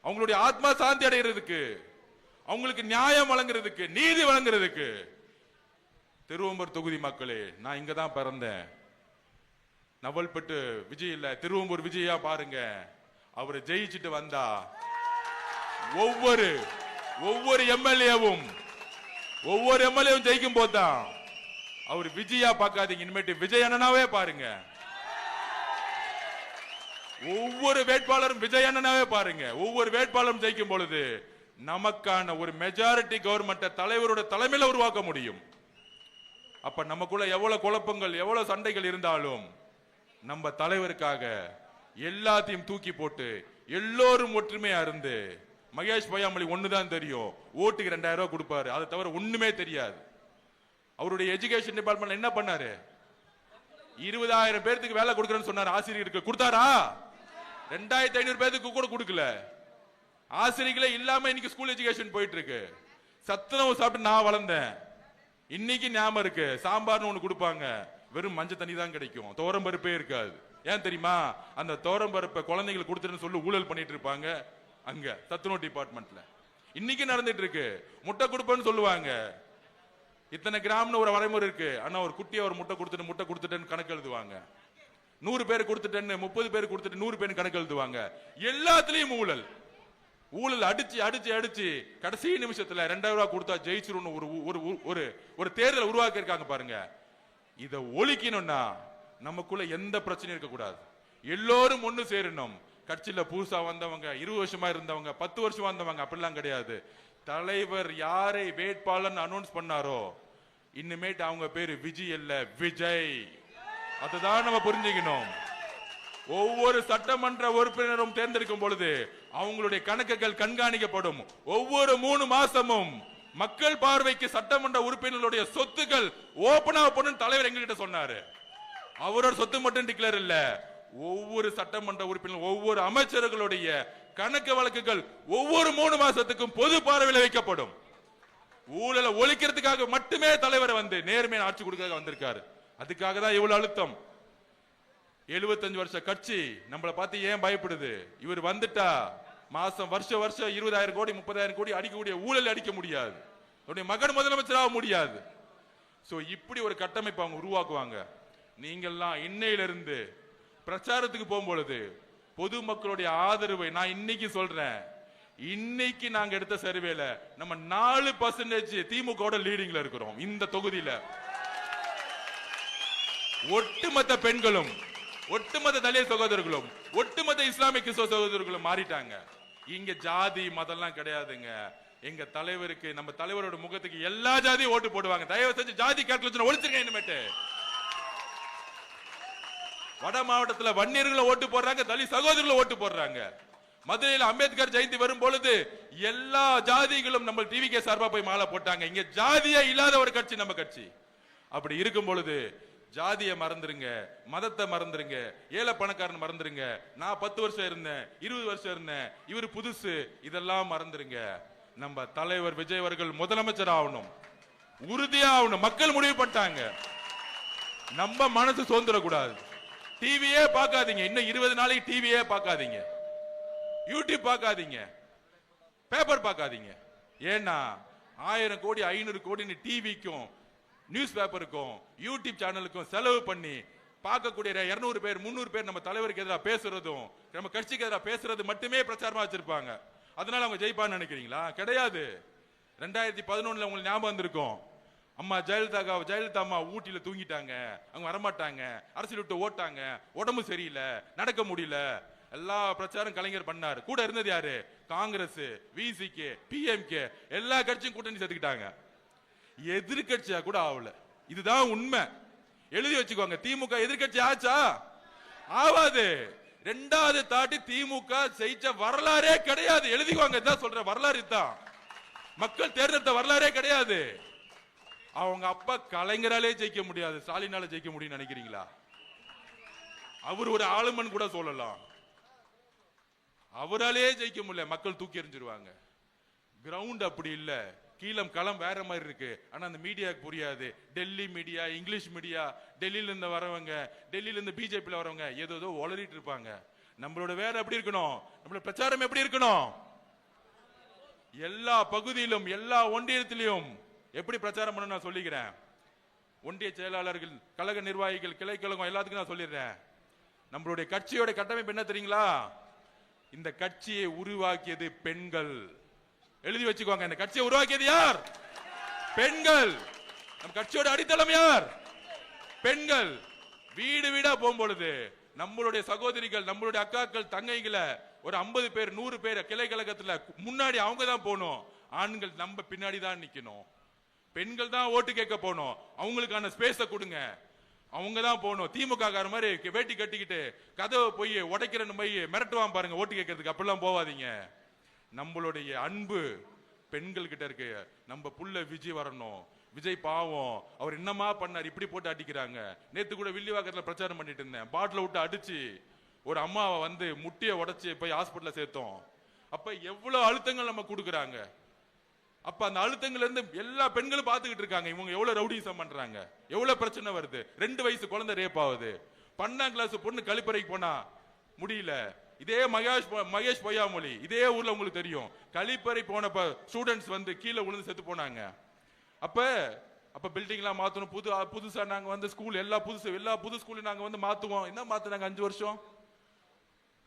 அவங்களுடைய ஆத்மா சாந்தி அடைகிறதுக்கு, அவங்களுக்கு நியாயம் வழங்குறதுக்கு, நீதி வழங்குறதுக்கு, திருவம்பூர் தொகுதி மக்களே, நான் இங்க தான் பிறந்தேன். நவல்பட்டு விஜய் இல்ல, திருவம்பூர் விஜயா பாருங்க. அவரை ஜெயிச்சுட்டு வந்தா ஒவ்வொரு எம்எல்ஏவும் ஜெயிக்கும் போதுதான் அவர் விஜயா பார்க்காதீங்க, இனிமேட்டு விஜய் அண்ணனாவே பாருங்க. ஒவ்வொரு வேட்பாளரும் விஜய் அண்ணனாவே பாருங்க. ஒவ்வொரு வேட்பாளரும் ஜெயிக்கும் பொழுது நமக்கான ஒரு மெஜாரிட்டி கவர்மெண்ட் தலைவரோட தலைமையில உருவாக்க முடியும். அப்ப நமக்குள்ள எவ்வளவு குழப்பங்கள், எவ்வளவு சண்டைகள் இருந்தாலும் நம்ம தலைவருக்காக எல்லாத்தையும் தூக்கி போட்டு எல்லோரும் ஒற்றுமையா இருந்து, மகேஷ் பொய்யாமொழி ஒண்ணுதான் தெரியும், ஓட்டுக்கு 2000 ரூபாய் கொடுப்பாரு, அதை தவிர ஒண்ணுமே தெரியாது. அவருடைய எஜுகேஷன் டிபார்ட்மெண்ட் என்ன பண்ணாரு? 20,000 பேருக்கு வேலை கொடுக்கறேன்னு சொன்னார். ஆசிரியருக்கு கொடுத்தாரா? 2,500 பேருக்கு கூட கொடுக்கல. ஆசிரியர்களே இல்லாம இன்னைக்கு ஸ்கூல் எஜுகேஷன் போயிட்டு இருக்கு. சத்துணவு சாப்பிட்டு நான் வளர்ந்தேன். இன்னைக்கு ஞாபகம் இருக்கு, சாம்பார்னு ஒண்ணு கொடுப்பாங்க, வெறும் மஞ்சள் தண்ணி தான் கிடைக்கும், தோரம் பருப்பே இருக்காது. ஏன் தெரியுமா? அந்த தோரம் பருப்பை குழந்தைங்களுக்கு கொடுத்துன்னு சொல்லி ஊழல் பண்ணிட்டு இருப்பாங்க அங்க சத்துணவு டிபார்ட்மெண்ட்ல. இன்னைக்கு நடந்துட்டு இருக்கு. முட்டை கொடுப்பேன்னு சொல்லுவாங்க, இத்தனை கிராம்னு ஒரு வரைமுறை இருக்கு. ஆனா ஒரு குட்டியை ஒரு முட்டை கொடுத்துட்டேன்னு கணக்கு எழுதுவாங்க. 100 பேர் கொடுத்துட்டேன்னு, 30 பேர் கொடுத்துட்டு 100 பேர் கணக்கு எழுதுவாங்க. எல்லாத்துலயும் ஊழல் அடிச்சு கடைசி நிமிஷத்துல 2000 ரூபாய் கொடுத்தா ஜெயிச்சிரும் ஒரு தேர்தல் உருவாக்கி இருக்காங்க பாருங்க. இத ஒழிக்கணும்னா நமக்குள்ள எந்த பிரச்சனையும் இருக்க கூடாது. எல்லோரும் ஒண்ணு சேரணும். கட்சியில புதுசா வந்தவங்க, 20 வருஷமா இருந்தவங்க, 10 வருஷமா வந்தவங்க அப்படிலாம் கிடையாது. தலைவர் யாரை வேட்பாளர் அனௌன்ஸ் பண்ணாரோ இனிமேட்டு அவங்க பேரு விஜய் இல்ல, விஜய். அதுதான் நம்ம புரிஞ்சுக்கணும். ஒவ்வொரு சட்டமன்ற உறுப்பினரும் தேர்ந்தெடுக்கும் பொழுது அவங்களுடைய கணக்குகள் கண்காணிக்கப்படும். ஒவ்வொரு 3 மாசமும் மக்கள் பார்வைக்கு சட்டமன்ற உறுப்பினர்களுடைய சொத்துக்கள் ஓபன் ஆகணும் தலைவர் எங்ககிட்ட சொன்னாரு. அவரோட சொத்து மட்டும் டிக்ளேர் இல்ல, ஒவ்வொரு சட்டமன்ற உறுப்பினர், ஒவ்வொரு அமைச்சர்களுடைய கணக்கு வழக்குகள் ஒவ்வொரு 3 மாசத்துக்கும் பொது பார்வையில் வைக்கப்படும். ஊழலை ஒழிக்கிறதுக்காக மட்டுமே தலைவர் நேர்மையான ஆட்சி கொடுக்க வந்திருக்காரு. அதுக்காக தான் இவ்வளவு அழுத்தம். 75 வருஷ கட்சி நம்மளை பார்த்து ஏன் பயப்படுது? இவர் வந்துட்டா மாசம் வருஷம் 20,000 கோடி 30,000 கோடி அடிக்கக்கூடிய ஊழல் அடிக்க முடியாது. அவருடைய மகன் முதலமைச்சராக முடியாது. சோ இப்படி ஒரு கட்டமைப்பு அவங்க உருவாக்குவாங்க. நீங்கள்லாம் இன்னையிலிருந்து பிரச்சாரத்துக்கு போகும்பொழுது பொதுமக்களுடைய ஆதரவை நான் இன்னைக்கு சொல்றேன். இன்னைக்கு நாங்க எடுத்த சர்வேல நம்ம 4% திமுக லீடிங்ல இருக்கிறோம். இந்த தொகுதியில ஒட்டுமொத்த பெண்களும், ஒட்டுமொத்த தலித் சகோதரர்களும், ஒட்டுமொத்த இஸ்லாமிய கிறிஸ்தவ சகோதரர்களும் மாறிட்டாங்க. இங்க ஜாதி மதம்லாம் கிடையாதுங்க. எங்க தலைவருக்கு, நம்ம தலைவரோட முகத்துக்கு எல்லா ஜாதியும் ஓட்டு போடுவாங்க. தயவு செஞ்சு ஜாதி கால்குலேஷன் ஒழிச்சிருங்க. இனிமேட்டு வட மாவட்டத்தில் வன்னியர்களை ஓட்டு போடுறாங்க, தலித் சகோதரர்களை ஓட்டு போடுறாங்க. மதுரையில் அம்பேத்கர் ஜெயந்தி வரும் பொழுது எல்லா ஜாதிகளும் நம்ம டிவிகே சார்பா போய் மாலை போட்டாங்க. இங்க ஜாதியே இல்லாத ஒரு கட்சி நம்ம கட்சி. அப்படி இருக்கும் பொழுது ஜாதியை மறந்துருங்க, மதத்தை மறந்துருங்க, ஏழை பணக்காரன் மறந்துருங்க. நான் 10 வருஷம் இருந்தேன், 20 வருஷம் இருந்தேன், இவர் புதுசு, இதெல்லாம் மறந்துருங்க. நம்ம தலைவர் விஜய் அவர்கள் முதலமைச்சர் ஆகணும், உறுதியா ஆகணும். மக்கள் முடிவு பண்ணிட்டாங்க. நம்ம மனசு சோர்ந்துடக்கூடாது. டிவியே பார்க்காதீங்க. இன்னும் 20 நாளைக்கு டிவியே பார்க்காதீங்க, யூடியூப் பார்க்காதீங்க, பேப்பர் பார்க்காதீங்க. ஏன்னா 1000 கோடி 500 கோடி டிவிக்கும் நியூஸ் பேப்பருக்கும் யூடியூப் சேனலுக்கும் செலவு பண்ணி பார்க்கக்கூடிய 200 பேர் 300 பேர் நம்ம தலைவருக்கு எதிராக பேசுறதும் நம்ம கட்சிக்கு எதிராக பேசுறது மட்டுமே பிரச்சாரமா வச்சிருப்பாங்க. அதனால அவங்க ஜெயிப்பான்னு நினைக்கிறீங்களா? கிடையாது. 2011 உங்களுக்கு ஞாபகம் வந்திருக்கும், அம்மா ஜெயலலிதா அம்மா ஊட்டியில தூங்கிட்டாங்க, அவங்க வரமாட்டாங்க, அரசியல் விட்டு ஓட்டாங்க, உடம்பு சரியில்லை, நடக்க முடியல, எல்லா பிரச்சாரம் கலைஞர் பண்ணாரு. கூட இருந்தது யாரு? காங்கிரஸ், விசிகே, பிஎம்கே, எல்லா கட்சியும் கூட்டணி சேர்த்துக்கிட்டாங்க. எதிர்கட்சியா கூட ஆகல. இதுதான் உண்மை. எழுதி வச்சுக்கோங்க. திமுக எதிர்கட்சி ஆச்சா? ஆவாது. 2வது தாட்டி திமுக ஜெயிச்ச வரலாறே கிடையாது. எழுதிக்கோங்க. இதான் சொல்ற வரலாறு. தான் மக்கள் தேர்ந்தெடுத்த வரலாறே கிடையாது. அவங்க அப்பா கலைஞராலே ஜெயிக்க முடியாது, ஸ்டாலினால ஜெயிக்க முடியும் நினைக்கிறீங்களா? அவர் ஒரு ஆளுமன் கூட சொல்லலாம், அவராலே ஜெயிக்க முடியல, மக்கள் தூக்கி எறிஞ்சிருவாங்க. கிரவுண்ட் அப்படி இல்ல, கீழம் களம் வேற மாதிரி இருக்கு. ஆனா அந்த மீடியாவுக்கு புரியாது. டெல்லி மீடியா, இங்கிலீஷ் மீடியா, டெல்லியில இருந்து வரவங்க, டெல்லியில இருந்து பிஜேபியில வரவங்க ஏதோ உளறிட்டு இருப்பாங்க. நம்மளோட வேலை எப்படி இருக்கணும், நம்மளோட பிரச்சாரம் எப்படி இருக்கணும், எல்லா பகுதியிலும் எல்லா ஒன்றியத்திலும் எப்படி பிரச்சாரம் பண்ண நான் சொல்லிக்கிறேன். ஒன்றிய செயலாளர்கள், கழக நிர்வாகிகள், கிளை கழகம் எல்லாத்துக்கும் நான் சொல்லிடுறேன். நம்மளுடைய கட்சியோட கட்டமைப்பு என்ன தெரியுங்களா? இந்த கட்சியை உருவாக்கியது பெண்கள். எழுதி வச்சுக்கோங்க, இந்த கட்சியை உருவாக்கியது யார்? பெண்கள். நம் கட்சியோட அடித்தளம் யார்? பெண்கள். வீடு வீடா போகும்பொழுது நம்மளுடைய சகோதரிகள், நம்மளுடைய அக்காக்கள், தங்கைகளை ஒரு 50 பேர் 100 பேர் கிளை கழகத்துல முன்னாடி அவங்க தான் போகணும். ஆண்கள் நம்ம பின்னாடி தான் நிக்கணும். பெண்கள் தான் ஓட்டு கேட்க போகணும். அவங்களுக்கான ஸ்பேஸ கொடுங்க, அவங்க தான் போகணும். திமுக கார மாதிரி வேட்டி கட்டிக்கிட்டு கதவை போய் உடைக்கிறன்னு போய் மிரட்டுவான் பாருங்க ஓட்டு கேட்கறதுக்கு, அப்படிலாம் போவாதீங்க. நம்மளுடைய அன்பு பெண்கள் கிட்ட இருக்கு. நம்ம புள்ள விஜய் வரணும். விஜய் பாவம், அவர் என்னமா பண்ணார், இப்படி போட்டு அடிக்கிறாங்க. நேத்து கூட வில்லிவாக்கத்துல பிரச்சாரம் பண்ணிட்டு இருந்தேன். பாட்டில விட்டு அடிச்சு ஒரு அம்மாவை வந்து முட்டியை உடைச்சு போய் ஹாஸ்பிட்டல்ல சேர்த்தோம். அப்ப எவ்வளவு அழுத்தங்கள் நம்ம கொடுக்குறாங்க. அப்ப அந்த அழுத்தங்கள்ல இருந்து எல்லா பெண்களும் பாத்துக்கிட்டு இருக்காங்க. இவங்க எவ்வளவு ரவுடிசம் பண்றாங்க, எவ்வளவு பிரச்சனை வருது. 2 வயசு குழந்தை ரேப் ஆகுது. 12ஆம் கிளாஸ் பொண்ணு கழிப்பறைக்கு போனா முடியல. இதே மகேஷ் பொய்யாமொழி, இதே ஊர்ல உங்களுக்கு தெரியும். கழிப்பறை போன ஸ்டூடெண்ட்ஸ் வந்து கீழே விழுந்து செத்து போனாங்க. அப்ப பில்டிங் எல்லாம் மாத்தணும். புதுசா நாங்க வந்து ஸ்கூல் எல்லா புது ஸ்கூல் நாங்க வந்து மாத்துவோம். என்ன மாத்துனாங்க 5 வருஷம்?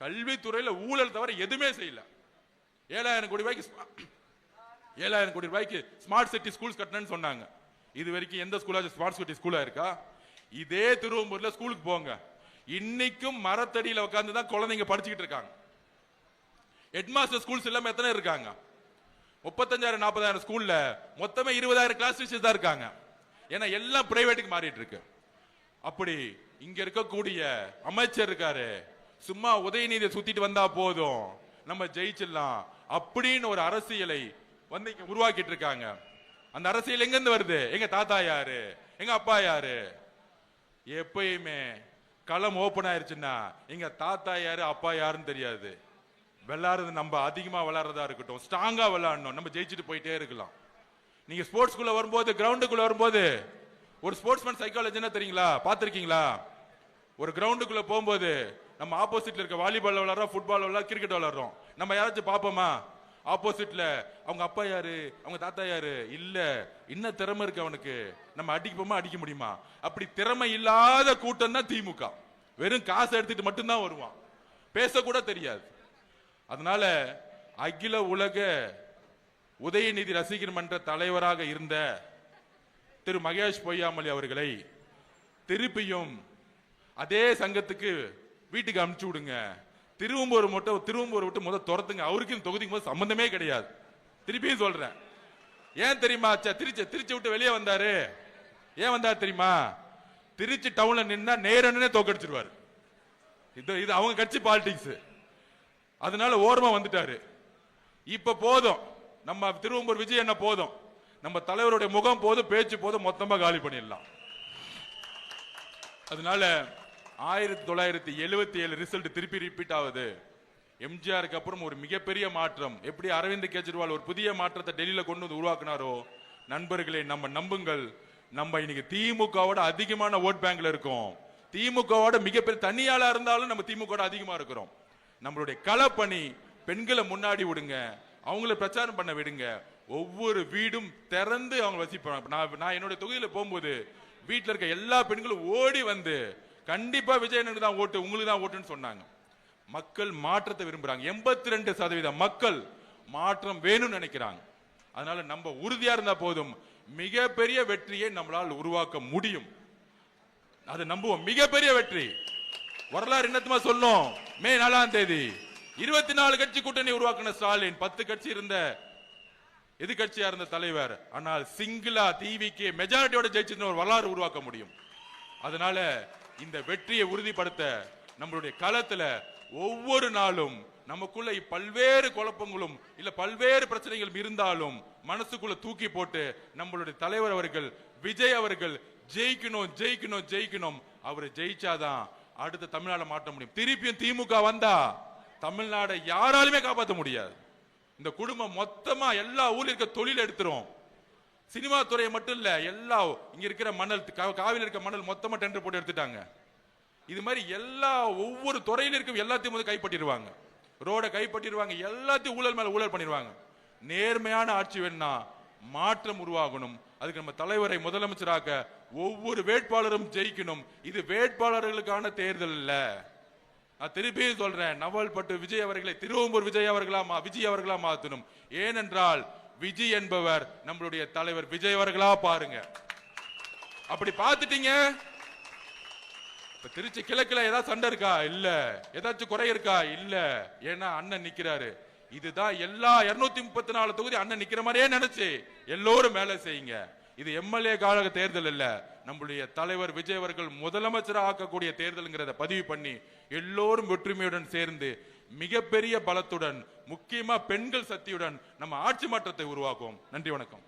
கல்வித்துறையில ஊழல் தவிர எதுவுமே செய்யல. 7,000 கோடி ரூபாய்க்கு ஸ்மார்ட் சிட்டி ஸ்கூல்ஸ் கட்டணும்னு சொன்னாங்க. இது வரைக்கும் எந்த ஸ்கூலாச்சும் ஸ்மார்ட் சிட்டி ஸ்கூலா இருக்கா? இதே திருவம்பூர்ல ஸ்கூலுக்கு போங்க, இன்னைக்கும் மரத்தடியில உட்கார்ந்து தான் குழந்தைங்க படிச்சுக்கிட்டு இருக்காங்க. ஹெட்மாஸ்டர் ஸ்கூல்ஸ் எல்லாமே எத்தனை இருக்காங்க? 35,000-40,000 ஸ்கூல்ல மொத்தமே 20,000 கிளாஸ் டீச்சர்ஸ் தான் இருக்காங்க. ஏன்னா எல்லாம் பிரைவேட்டுக்கு மாறிட்டு இருக்கு. அப்படி இங்க இருக்கக்கூடிய அமைச்சர் இருக்காரு, சும்மா உதயநிதியை சுத்திட்டு வந்தா போதும் நம்ம ஜெயிச்சிடலாம் அப்படின்னு ஒரு அரசியலை வந்து இங்க உருவாக்கிட்டு இருக்காங்க. அந்த அரசியல் எங்க இருந்து வருது? எங்க தாத்தா யாரு, எங்க அப்பா யாரு? எப்பயுமே களம் ஓபன் ஆயிருச்சுன்னா எங்க தாத்தா யாரு அப்பா யாருன்னு தெரியாது. விளையாடுறது நம்ம அதிகமா விளையாடுறதா இருக்கட்டும், ஸ்ட்ராங்கா விளையாடணும், நம்ம ஜெயிச்சுட்டு போயிட்டே இருக்கலாம். நீங்க ஸ்போர்ட்ஸ்குள்ள வரும்போது, கிரவுண்டுக்குள்ள வரும்போது ஒரு ஸ்போர்ட்ஸ்மேன் சைக்காலஜி என்ன தெரியுங்களா? பாத்திருக்கீங்களா? ஒரு கிரவுண்டுக்குள்ள போகும்போது நம்ம ஆப்போசிட்ல இருக்க வாலிபால் விளையாடுறோம், ஃபுட்பால் விளையாடுறோம், கிரிக்கெட் விளையாடுறோம். நம்ம யாராச்சும் பாப்போமா? ஆப்போசிட்ல அவங்க அப்பா யாரு, அவங்க தாத்தா யாரு? இல்ல, என்ன திறமை இருக்கு அவனுக்கு, நம்ம அடிப்போமா, அடிக்க முடியுமா? அப்படி திறமை இல்லாத கூட்டம் தான் திமுக. வெறும் காசை எடுத்துட்டு மட்டும்தான் வருவான், பேசக்கூட தெரியாது. அதனால அகில உலக உதயநிதி ரசிகர் மன்ற தலைவராக இருந்த திரு மகேஷ் பொய்யாமொழி அவர்களை திருப்பியும் அதே சங்கத்துக்கு வீட்டுக்கு அனுப்பிச்சு விடுங்க. திருவம்பூர் விட்டு முதல் துரத்துங்க. அவருக்கு இந்த தொகுதிக்கு போது சம்பந்தமே கிடையாது. திருப்பியும் சொல்றேன். ஏன் தெரியுமா? திருச்சி விட்டு வெளியே வந்தாரு. ஏன் வந்தார் தெரியுமா? திருச்சி டவுன்ல நின்னா நேரனே தோக்கடிச்சிருவாரு. இது அவங்க கட்சி பாலிடிக்ஸ். அதனால ஓரமா வந்துட்டாரு. இப்ப போதும், நம்ம திருவம்பூர் விஜய் என்ன போதும், நம்ம தலைவருடைய முகம் போதும், பேச்சு போதும், மொத்தமா காலி பண்ணிடலாம். அதனால 1977 ரிசல்ட் திருப்பி ரிப்பீட் ஆகுது. எம்ஜிஆருக்கு அப்புறம் ஒரு மிகப்பெரிய மாற்றம். எப்படி அரவிந்த் கெஜ்ரிவால் ஒரு புதிய மாற்றத்தை டெல்லியில கொண்டு வந்து உருவாக்குனாரோ, நண்பர்களே நம்ம நம்புங்கள், நம்ம இன்னைக்கு திமுகவோட அதிகமான ஓட் பேங்க்ல இருக்கோம். திமுகவோட மிகப்பெரிய தனியாளா இருந்தாலும் நம்ம திமுக அதிகமா இருக்கிறோம். நம்மளுடைய களப்பணி, பெண்களை முன்னாடி விடுங்க, அவங்கள பிரச்சாரம் பண்ண விடுங்க. ஒவ்வொரு வீடும் திறந்து அவங்க வசிப்பாங்க. நான் என்னுடைய தொகுதியில போகும்போது வீட்டில் இருக்க எல்லா பெண்களும் ஓடி வந்து கண்டிப்பா விஜயனுக்கு தான் ஓட்டு, உங்களுக்கு தான் ஓட்டுன்னு சொன்னாங்க. மக்கள் மாற்றத்தை விரும்புறாங்க. 82% மக்கள் மாற்றம் வேணும்னு நினைக்கிறாங்க. அதனால நம்ம உறுதியா இருந்தா போதும், மிகப்பெரிய வெற்றியை நம்மளால் உருவாக்க முடியும். அதை நம்புவோம். மிகப்பெரிய வெற்றி. வரலாறு என்னத்துமா சொல்லும்? மே 4ஆம் தேதி 24 கட்சி கூட்டணி உருவாக்கின ஸ்டாலின், 10 கட்சி இருந்த எதிர்கட்சியா இருந்த தலைவர், ஆனால் சிங்கிளா டிவிக்கு மெஜாரிட்டியோட ஜெயிச்சு ஒரு வரலாறு உருவாக்க முடியும். அதனால இந்த வெற்றியை உறுதிப்படுத்த நம்மளுடைய களத்துல ஒவ்வொரு நாளும் நமக்குள்ள பல்வேறு குழப்பங்களும் இல்ல பல்வேறு பிரச்சனைகளும் இருந்தாலும் மனசுக்குள்ள தூக்கி போட்டு நம்மளுடைய தலைவர் அவர்கள் விஜய் அவர்கள் ஜெயிக்கணும் ஜெயிக்கணும் ஜெயிக்கணும். அவரை ஜெயிச்சாதான் அடுத்த தமிழ்நாடு மாற்ற முடியும். திருப்பியும் திமுக வந்தா தமிழ்நாடை யாராலுமே காப்பாற்ற முடியாது. இந்த குடும்பம் மொத்தமா எல்லா ஊர்ல இருக்க தொழில் எடுத்துரும். சினிமா துறையை மட்டும் இல்ல, எல்லா இங்க இருக்கிற மணல், காவில இருக்க மணல் மொத்தமா டெண்டர் போட்டு எடுத்துட்டாங்க. இது மாதிரி எல்லா ஒவ்வொரு துறையில இருக்கும் எல்லாத்தையும் வந்து கைப்பற்றிடுவாங்க. ரோட கைப்பற்றிடுவாங்க, எல்லாத்தையும் ஊழல் மேல ஊழல் பண்ணிடுவாங்க. நேர்மையான ஆட்சி வேணா மாற்றம் உருவாகணும். அதுக்கு நம்ம தலைவரை முதலமைச்சராக ஒவ்வொரு வேட்பாளரும் ஜெயிக்கணும். இது வேட்பாளர்களுக்கான தேர்தல் இல்ல. நான் திருப்பியும் சொல்றேன், நவல்பட்டு விஜய் அவர்களை திருவம்பூர் விஜய் அவர்களா மாத்தணும். ஏனென்றால் விஜய் என்பவர் நம்மளுடைய தலைவர் விஜய் அவர்களா பாருங்க. அப்படி பார்த்துட்டீங்க. திருச்சி கிழக்குல ஏதாவது சண்டை இருக்கா? இல்ல. ஏதாச்சும் குறை இருக்கா? இல்ல. ஏன்னா அண்ணன் நிக்கிறாரு. இதுதான் எல்லா 234 தொகுதி அண்ணன் நிக்கிற மாதிரியே நினைச்சு எல்லோரும் மேல செய்யுங்க. இது எம்எல்ஏ கால தேர்தல் இல்ல, நம்முடைய தலைவர் விஜய் அவர்கள் முதலமைச்சராக ஆக்கக்கூடிய தேர்தல்ங்கிறத பதிவு பண்ணி எல்லோரும் ஒற்றுமையுடன் சேர்ந்து மிகப்பெரிய பலத்துடன், முக்கியமா பெண்கள் சக்தியுடன் நம்ம ஆட்சி மாற்றத்தை உருவாக்குவோம். நன்றி, வணக்கம்.